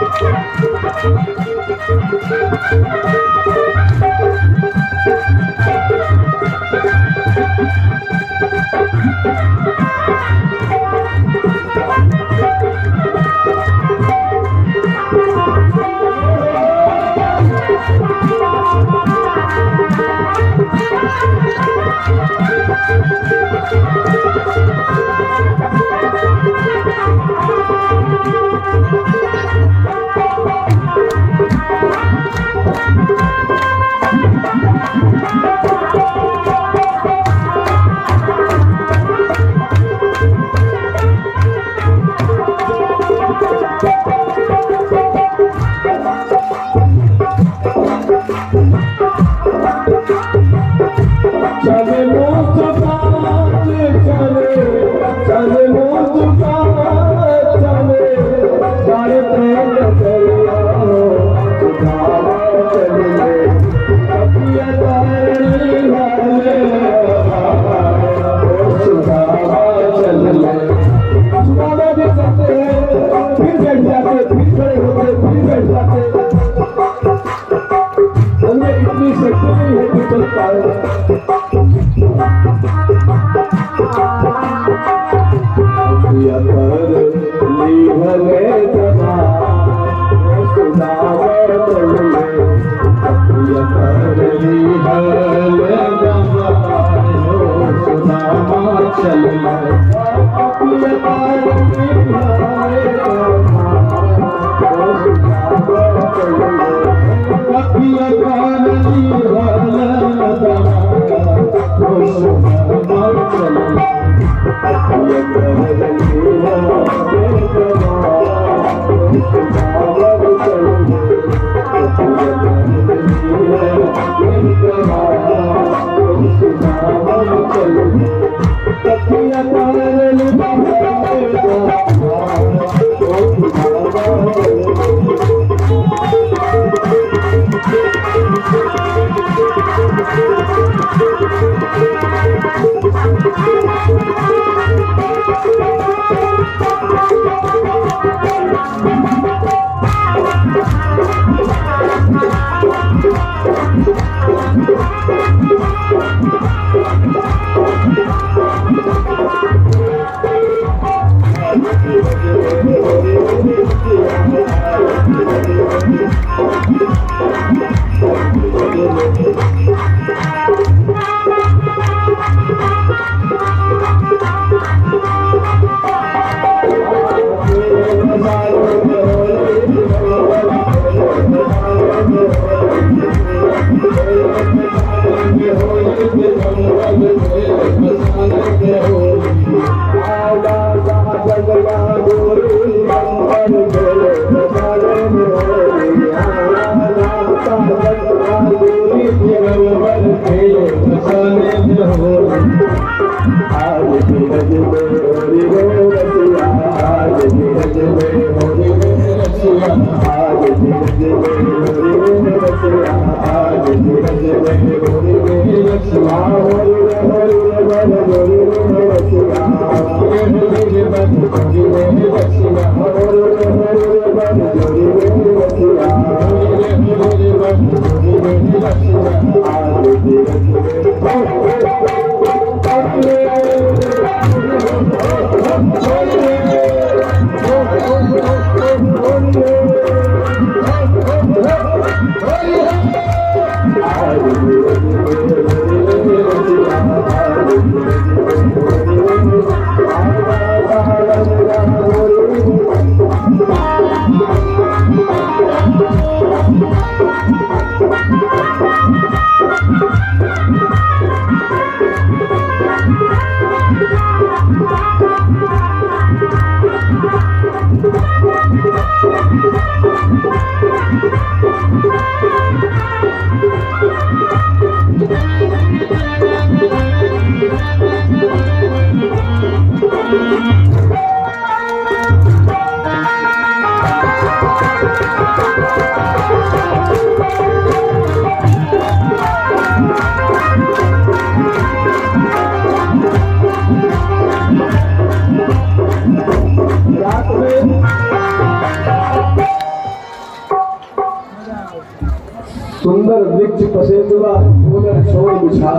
सुंदर वृक्ष पसेंदुआ फूलन छोड़ बिछा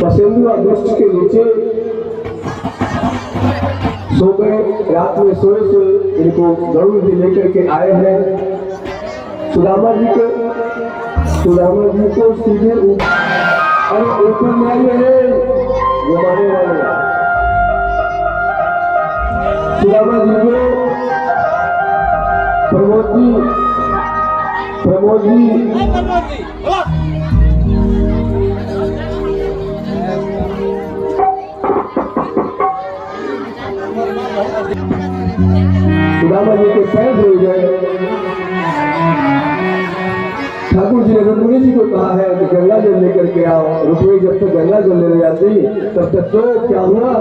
पसेंदुआ वृक्ष के नीचे सो गए। रात में सोए सोए इनको गरुड़ जी लेकर के आए हैं। सुदामा जी को सीधे ऊपर मारे हैं वो मारे वाले। सुदामा जी को प्रमोद जी सुदामा जी के पैर धोए गए। ठाकुर जी ने रुक्मिणी जी को कहा है कि गंगा जल लेकर के आओ। रुक्मिणी जब तक गंगा जल लेने जाती तब तक तो क्या हुआ।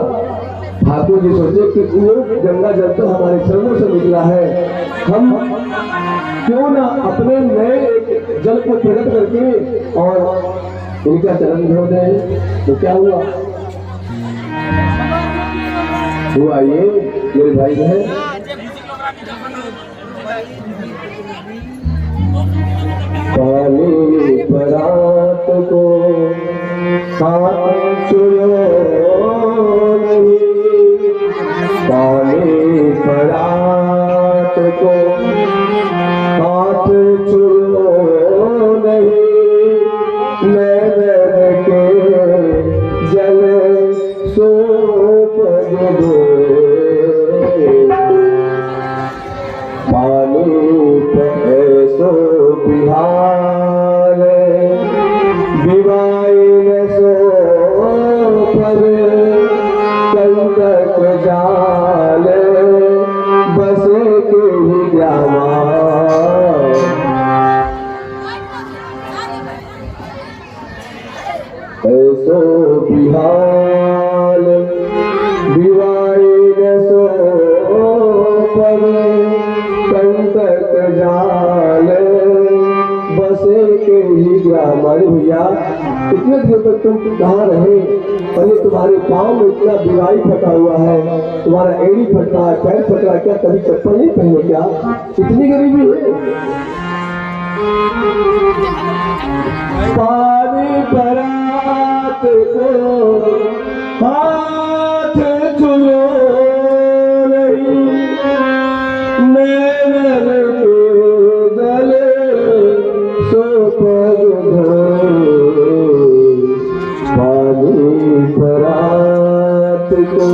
ठाकुर जी सोचे कि वो गंगा जल तो हमारे चरणों से निकला है, हम क्यों ना अपने नए जल को प्रकट करके और इनका चरण धो दें। तो क्या हुआ ये मेरे भाई है पानी परात को हाथ छुओ नहीं, पानी परात को हाथ छुओ नहीं, नैन के जल सोप दो, पानी पे सो बिहार विवाई न सो पर कंटक जाल बस के ही ग्रामा, ऐसो बिहार विवाई न सो पर कंटक जाल बसे के ही ग्राम। अरे भैया इतने देर तक तुम कहाँ रहे? पहले तुम्हारे पाँव में इतना बिवाई फटा हुआ है, तुम्हारा एड़ी फट रहा है, पैर फट रहा है, क्या कभी चप्पल नहीं पहने क्या? इतनी गरीबी है? पानी परात को हाथ छुओ नहीं, नैन के जल सोप दो, पानी परात को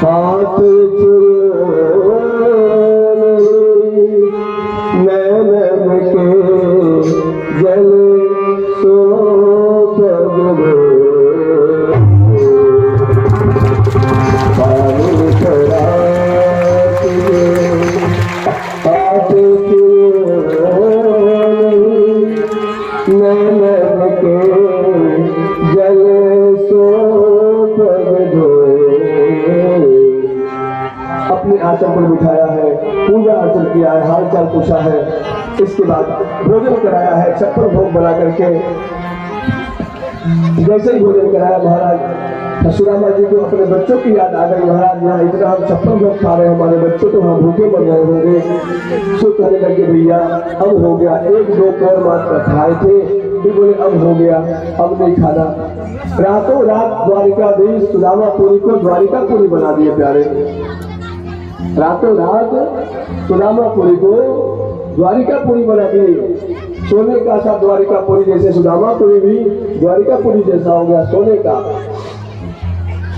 हाथ छुओ नहीं, नैन के जल सोप दो, पानी परात हाथ नैन के जल सोप दो। अपने आचरण पर बिठाया है, पूजा अर्चन किया है, हाल चाल पूछा है, इसके बाद भोजन कराया है, छप्पन भोग बना करके। जैसे ही भोजन कराया महाराज सुदामा जी को अपने बच्चों की याद आ गई। महाराज यहाँ इतना हम छप्पन भोग खा रहे हैं, हमारे बच्चों तो वहाँ भूखे मर गए होंगे। सो कहने लगे भैया अब हो गया, एक दो कौर मात्र खाए थे, फिर बोले अब हो गया, अब नहीं खाना। रातों रात द्वारिकाधीश सुदामापुरी को द्वारिकापुरी बना दिए प्यारे। रातों रात सुदामापुरी को द्वारिकापुरी बना दी। सोने का सा द्वारिकापुरी जैसे सुदामापुरी भी द्वारिकापुरी जैसा हो गया, सोने का।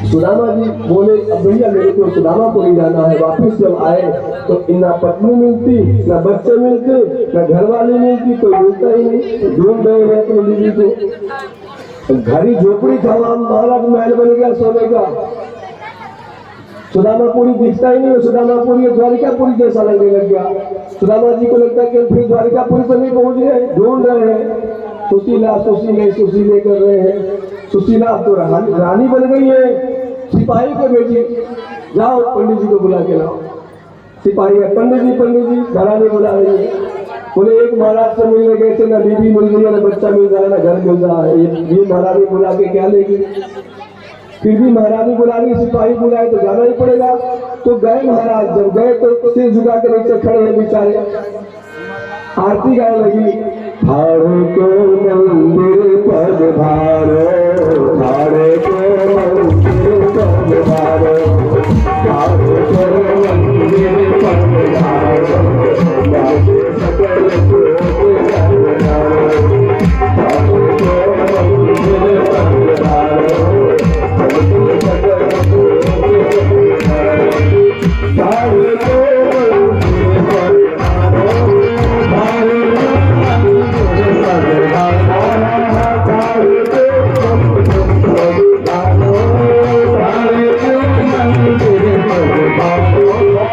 सुदामा जी बोले अब भैया मेरे को सुदामापुरी जाना है। वापिस जब आए तो ना पत्नी मिलती, ना बच्चे मिलते, ना घरवाली मिलती, कोई मिलता ही नहीं। ढूंढ रहे हैं अपनी बीवी को। घरी झोपड़ी था, महाराज महल बन गया सोने का। सुदामापुरी दिखता ही नहीं, सुदामापुरी द्वारिकापुरी जैसा लगने लग गया। सुदामा जी को लगता है कि फिर द्वारिकापुरी पर नहीं पहुंच गए, ढूंढ रहे हैं। सुशीला सुशीले सुशीले कर रहे हैं। सुशीला अब तो रानी बन गई है। सिपाही को बेटी, जाओ पंडित जी को बुला के लाओ। सिपाही है, पंडित जी घरानी बुला रही है। बोले एक महाराज से मिलने गए थे, ना बीबी मिल गई, ना बच्चा मिल रहा है, ना घर मिल रहा है, ये महारानी बुला के क्या लेगी? फिर भी महारानी बुला रही, सिपाही बुलाए तो जाना ही पड़ेगा। तो गए महाराज, जब गए तो सिर झुका के नीचे खड़े हैं बेचारे। आरती गाने लगी। भाड़े को मंदिर पद भारो, भाड़े को मंदिर पद भारो, भाड़े को मंदिर पद भारो, बाजे सकल को जग धारो, भाड़े को मंदिर पद भारो, बाजे सकल को जग धारो, भाड़े को मंदिर पद भारो,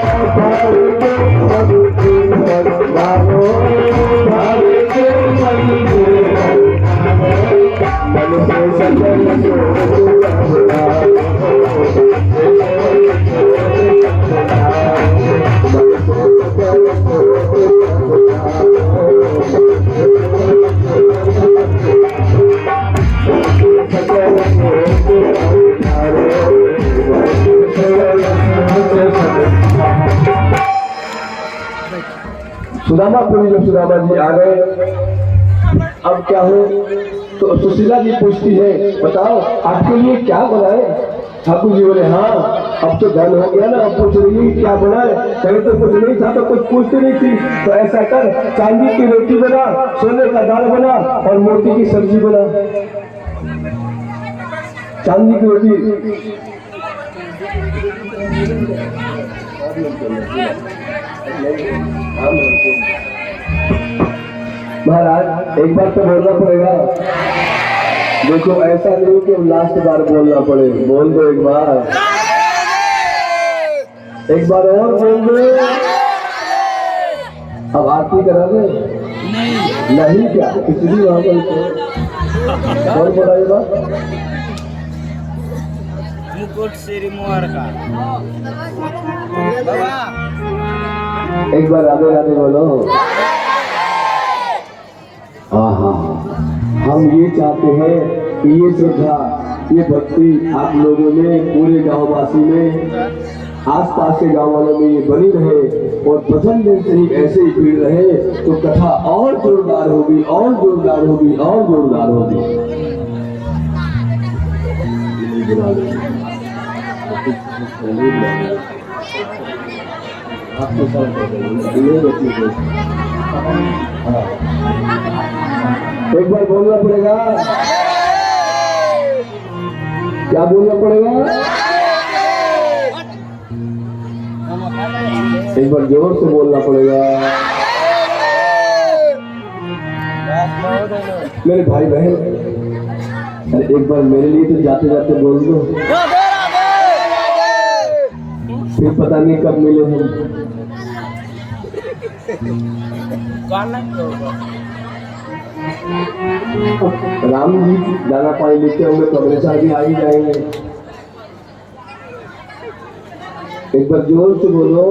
सुदामापुरी जब सुदामा जी आ गए अब क्या हो? तो सुशीला जी पूछती है, बताओ आपके लिए क्या बनाए? ठाकुर जी बोले, हाँ अब तो धन हो गया ना, अब पूछ रही है क्या बनाए? पहले तो कुछ नहीं था तो कुछ पूछती नहीं थी। तो ऐसा कर, चांदी की रोटी बना, सोने का दाल बना और मोती की सब्जी बना। चांदी की रोटी महाराज एक बार तो बोलना पड़ेगा। देखो ऐसा नहीं कि लास्ट बार बोलना पड़े, बोल दो एक बार और बोल दो। अब आरती करा दे? नहीं क्या खिचड़ी वहां पर और बोला ये बात मुकुट श्री मोहर का एक बार राधे राधे बोलो। हाँ, हम ये चाहते हैं कि ये श्रद्धा, ये भक्ति आप लोगों में, पूरे गांववासी में, आसपास के गांव वालों में ये बनी रहे और प्रथम दिन से ही ऐसे ही भीड़ रहे तो कथा और जोरदार होगी, और जोरदार होगी, और जोरदार होगी। एक बार बोलना पड़ेगा। क्या बोलना पड़ेगा? एक बार जोर से बोलना पड़ेगा। मेरे भाई बहन, अरे एक बार मेरे लिए तो जाते जाते बोल दो, फिर पता नहीं कब मिले हम। राम जी दाना पानी लेते होंगे तो हमेशा भी आ ही जाएंगे। एक बार जोर से बोलो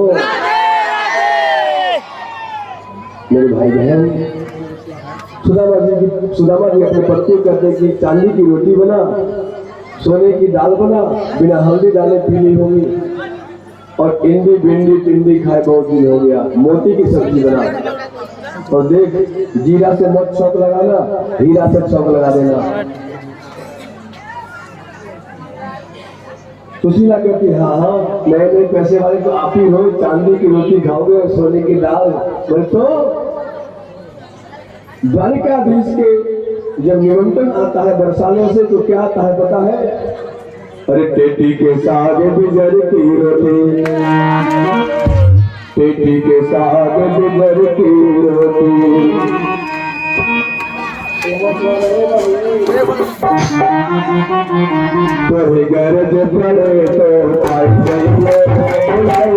मेरे भाई बहन। सुदामा जी अपने पत्नी कहते कि चांदी की रोटी बना, सोने की दाल बना, बिना हल्दी डाले पीली होगी, और इंडी भिंडी टिंडी खाए बहुत दिन हो गया, मोती की सब्जी बना, और देख जीरा से मत शौक लगाना, हीरा से शौक लगा देना। सुशीला कहती हाँ नए नए पैसे वाले तो आप ही हो, चांदी की रोटी खाओगे और सोने की दाल। बोले तो द्वारिकाधीश के जब निमंत्रण आता है बरसाने से तो क्या आता है पता है? अरे टेटी के साग बिजर की रोटी, टेटी के साग बिजर की रोटी, तो गरज पड़े तो बुलाई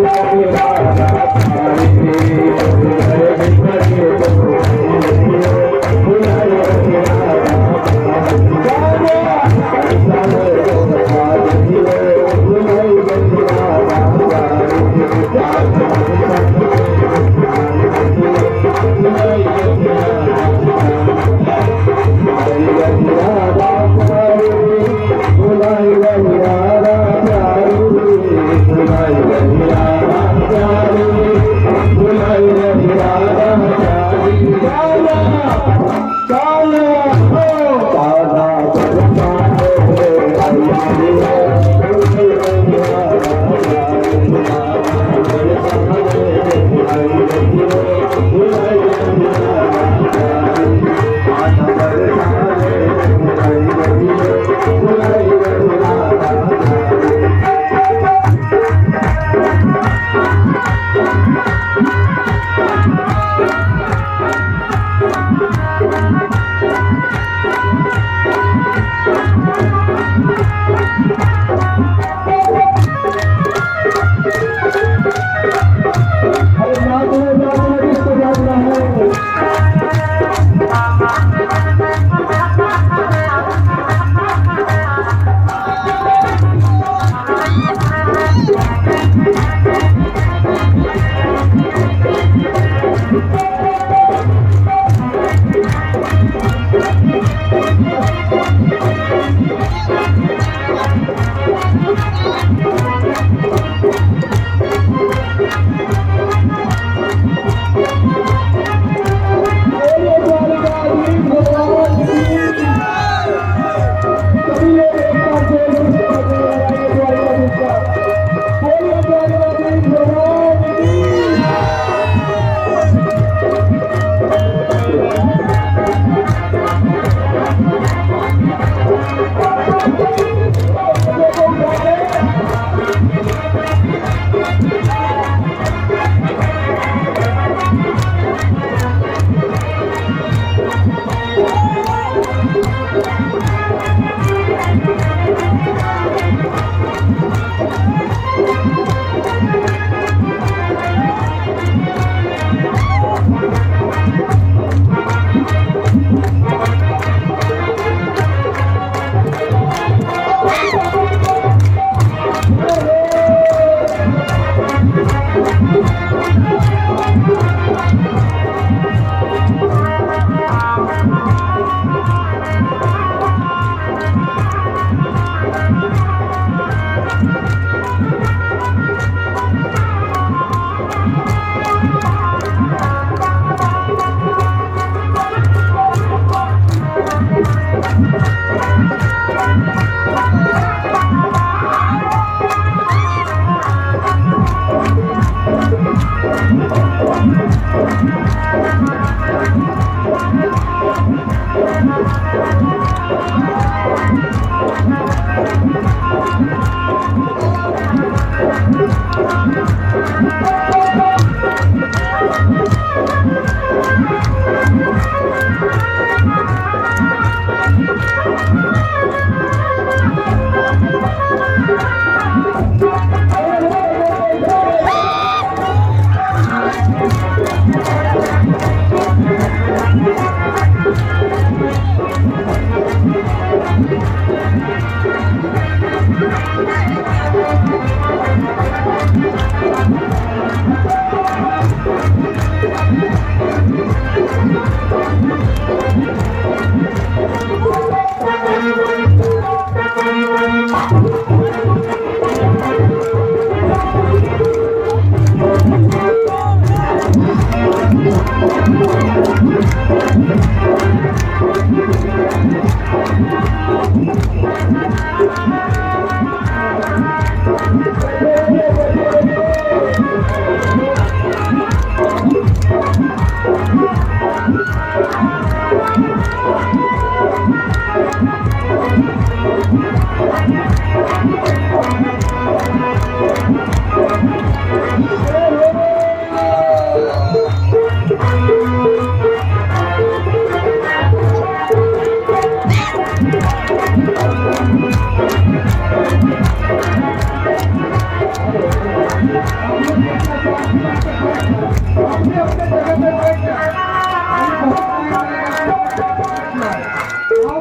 आप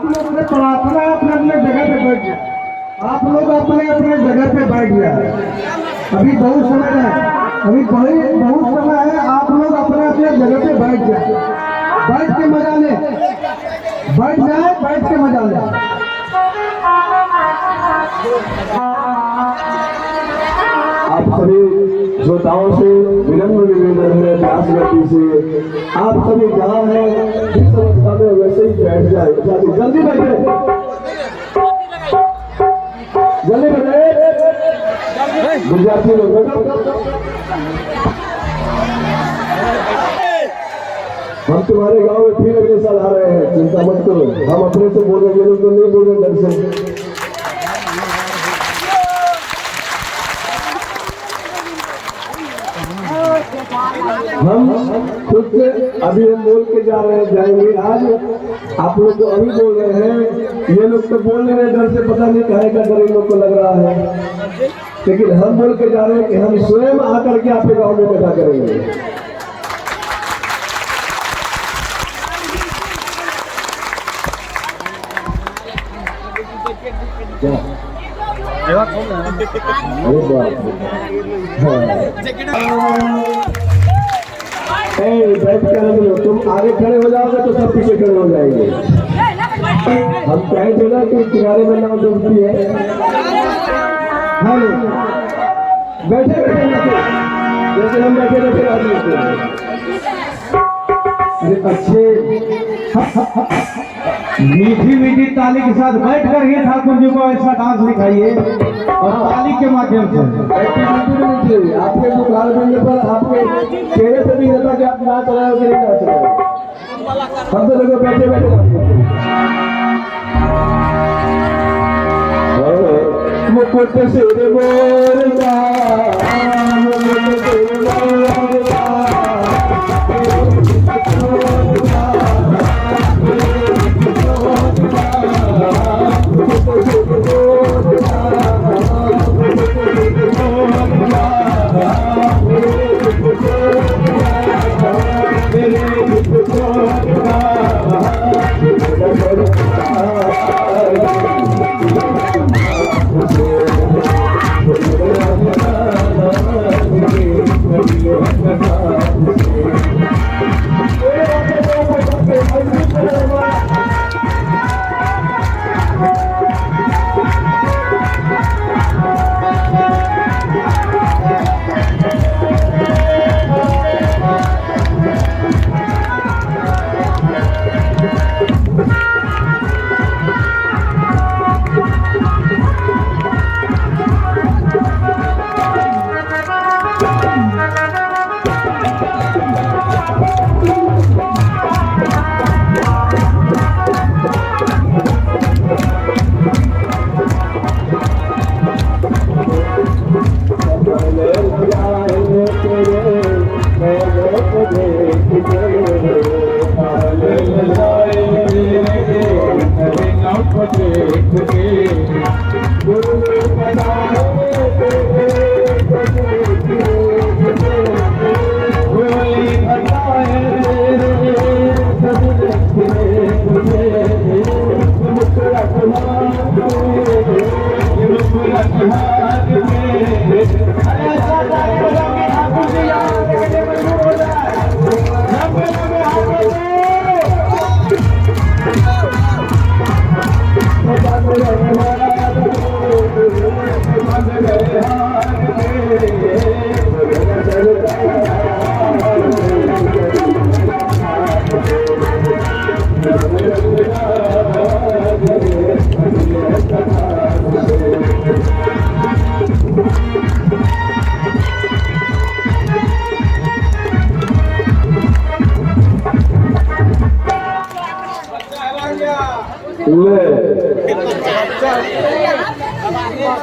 लोग ने प्रार्थना अपने अपने जगह पे बैठ जाए। आप लोग अपने अपने जगह पे बैठ जाए। अभी बहुत समय है, अभी बहुत समय है। आप लोग अपने अपने जगह पे बैठ जाए, बैठ के मजा ले, बैठ जाए, बैठ के मजा ले। आप सभी श्रोताओं से विनम्र निवेदन है, व्यास गति से आप सभी जहाँ हैं जिस अवस्था में वैसे ही बैठ जाए। जल्दी बैठे, जल्दी बैठे विद्यार्थी लोग। हम तुम्हारे गांव में फिर अगले साल आ रहे हैं, चिंता मत करो। हम अपने से बोल रहे, ये लोग तो नहीं बोल रहे डर से। हम खुद से अभी हम बोल के जा रहे हैं, जाएंगे आज। आप लोग तो अभी बोल रहे हैं, ये लोग तो बोल रहे हैं डर से, पता नहीं काहे का डर इन लोग को लग रहा है। लेकिन हम बोल के जा रहे हैं कि हम स्वयं आकर के आपके गांव में बैठा करेंगे। बैठ कर तुम आगे खड़े हो जाओगे तो सब पीछे खड़े हो जाएंगे। हम कहें थे ना कि किनारे में नाव डूबती है। हम बैठे बैठे जैसे हम बैठे बैठे आदमी होते हैं। अरे अच्छे मीठी मीठी ताली के साथ बैठ कर ही ठाकुर जी को ऐसा डांस दिखाइए, और ताली के माध्यम से। आपके मुखार बनने पर आपके चेहरे से नहीं रहता कि आप नाच रहे हो कि नहीं नाच रहे हो। हम तो लोग बैठे बैठे मुकुट से बोलता, मुकुट से बोलता,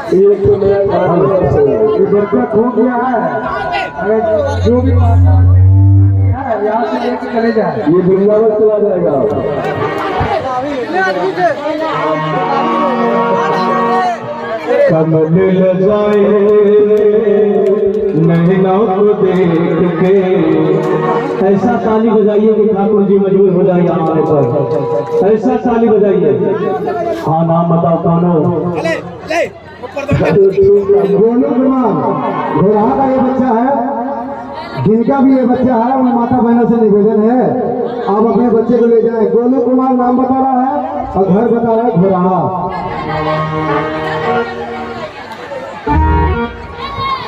ये तो मेरा काम है, ये बच्चा खो गया है। अगर जो भी बात है यहाँ से लेके चले जाए, ये वृंदावन चला जाएगा। कमल जाए नैनों को देख के। ऐसा ताली बजाइए कि ठाकुर जी मजबूर हो जाइए हमारे पर, ऐसा ताली बजाइए। हाँ नाम बताओ कानो। गोलू कुमार घोड़ा का ये बच्चा है, जिनका भी ये बच्चा है वो माता बहनों से निवेदन है आप अपने बच्चे को ले जाएं। गोलू कुमार नाम बता रहा है और घर बता रहा है घोराहा।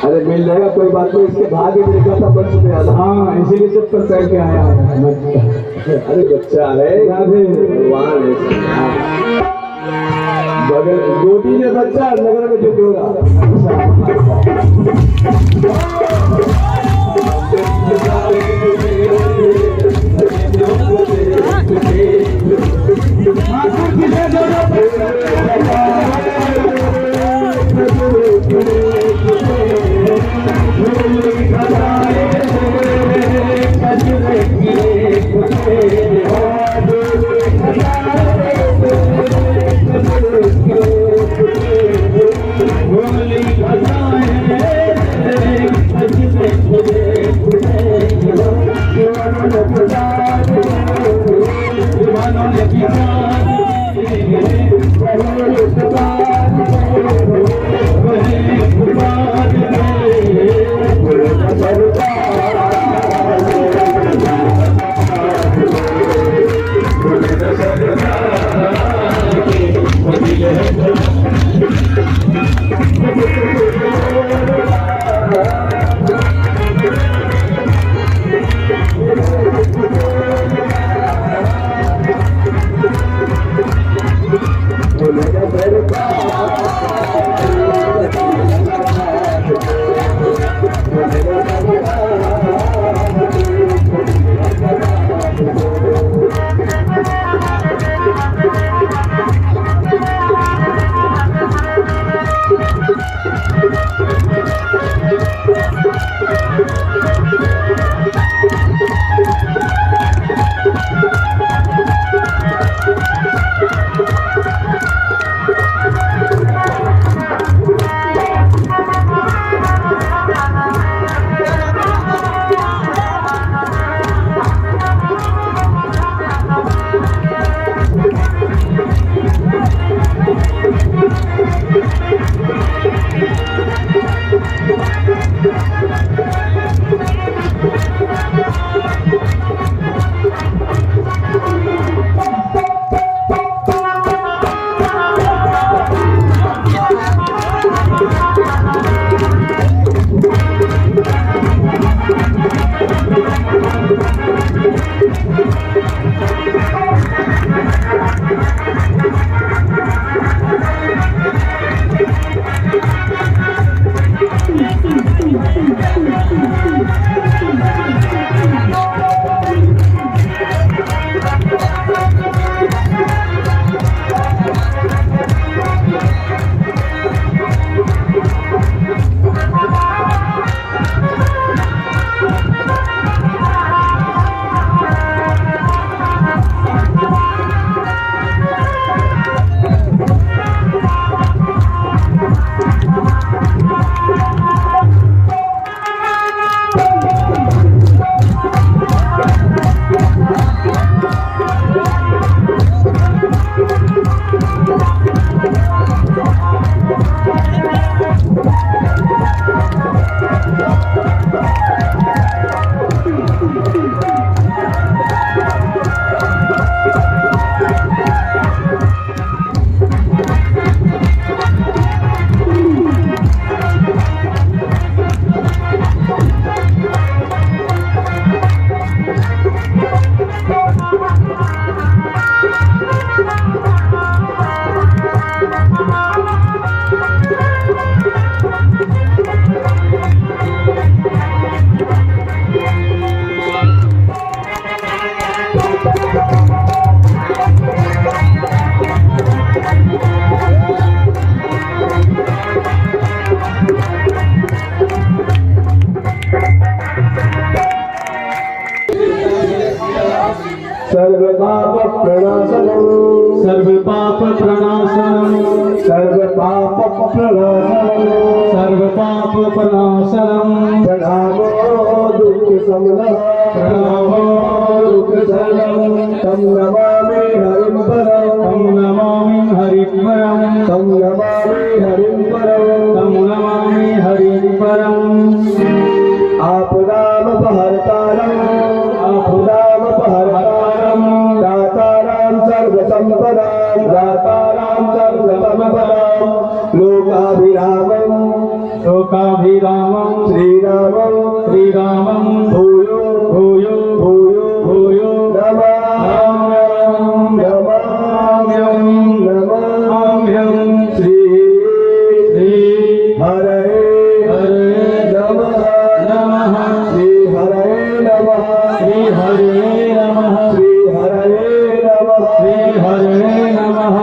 अरे मिल जाएगा, कोई बात नहीं, इसके भाग्य में लिखा था बंश में आना। हाँ इसीलिए सब पर तैर के आया है। अरे बच्चा है, भगवान है। बगल गोदी में बच्चा, नगर में ढिंढोरा। सर्व पाप प्रणाशनम, सर्व पाप प्रणाशनम, सर्व पाप प्रणाशनम, सर्व पाप पापनाशनम प्रणामो दुःख समनः प्रणमो दुःखशरणं तं नमामि हरिं परं तं नमामि हरिपरं तं नमामि हरिं परं तं नमामि हरिपरं आपदामपहर्तारं आपदामपहर्तारं दातारां सर्वसम्पदां दातारां सर्वसम्पदां लोकाभिरामं लोकाभिरामं श्रीरामं श्रीरामं भूयो भूयो भूयो भूयो नमाम्यहं नमाम्यहं श्री हरये नमः श्री हरये नमः श्री हरे नमः श्री हरये नमः श्री हरे नमः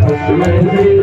Asmai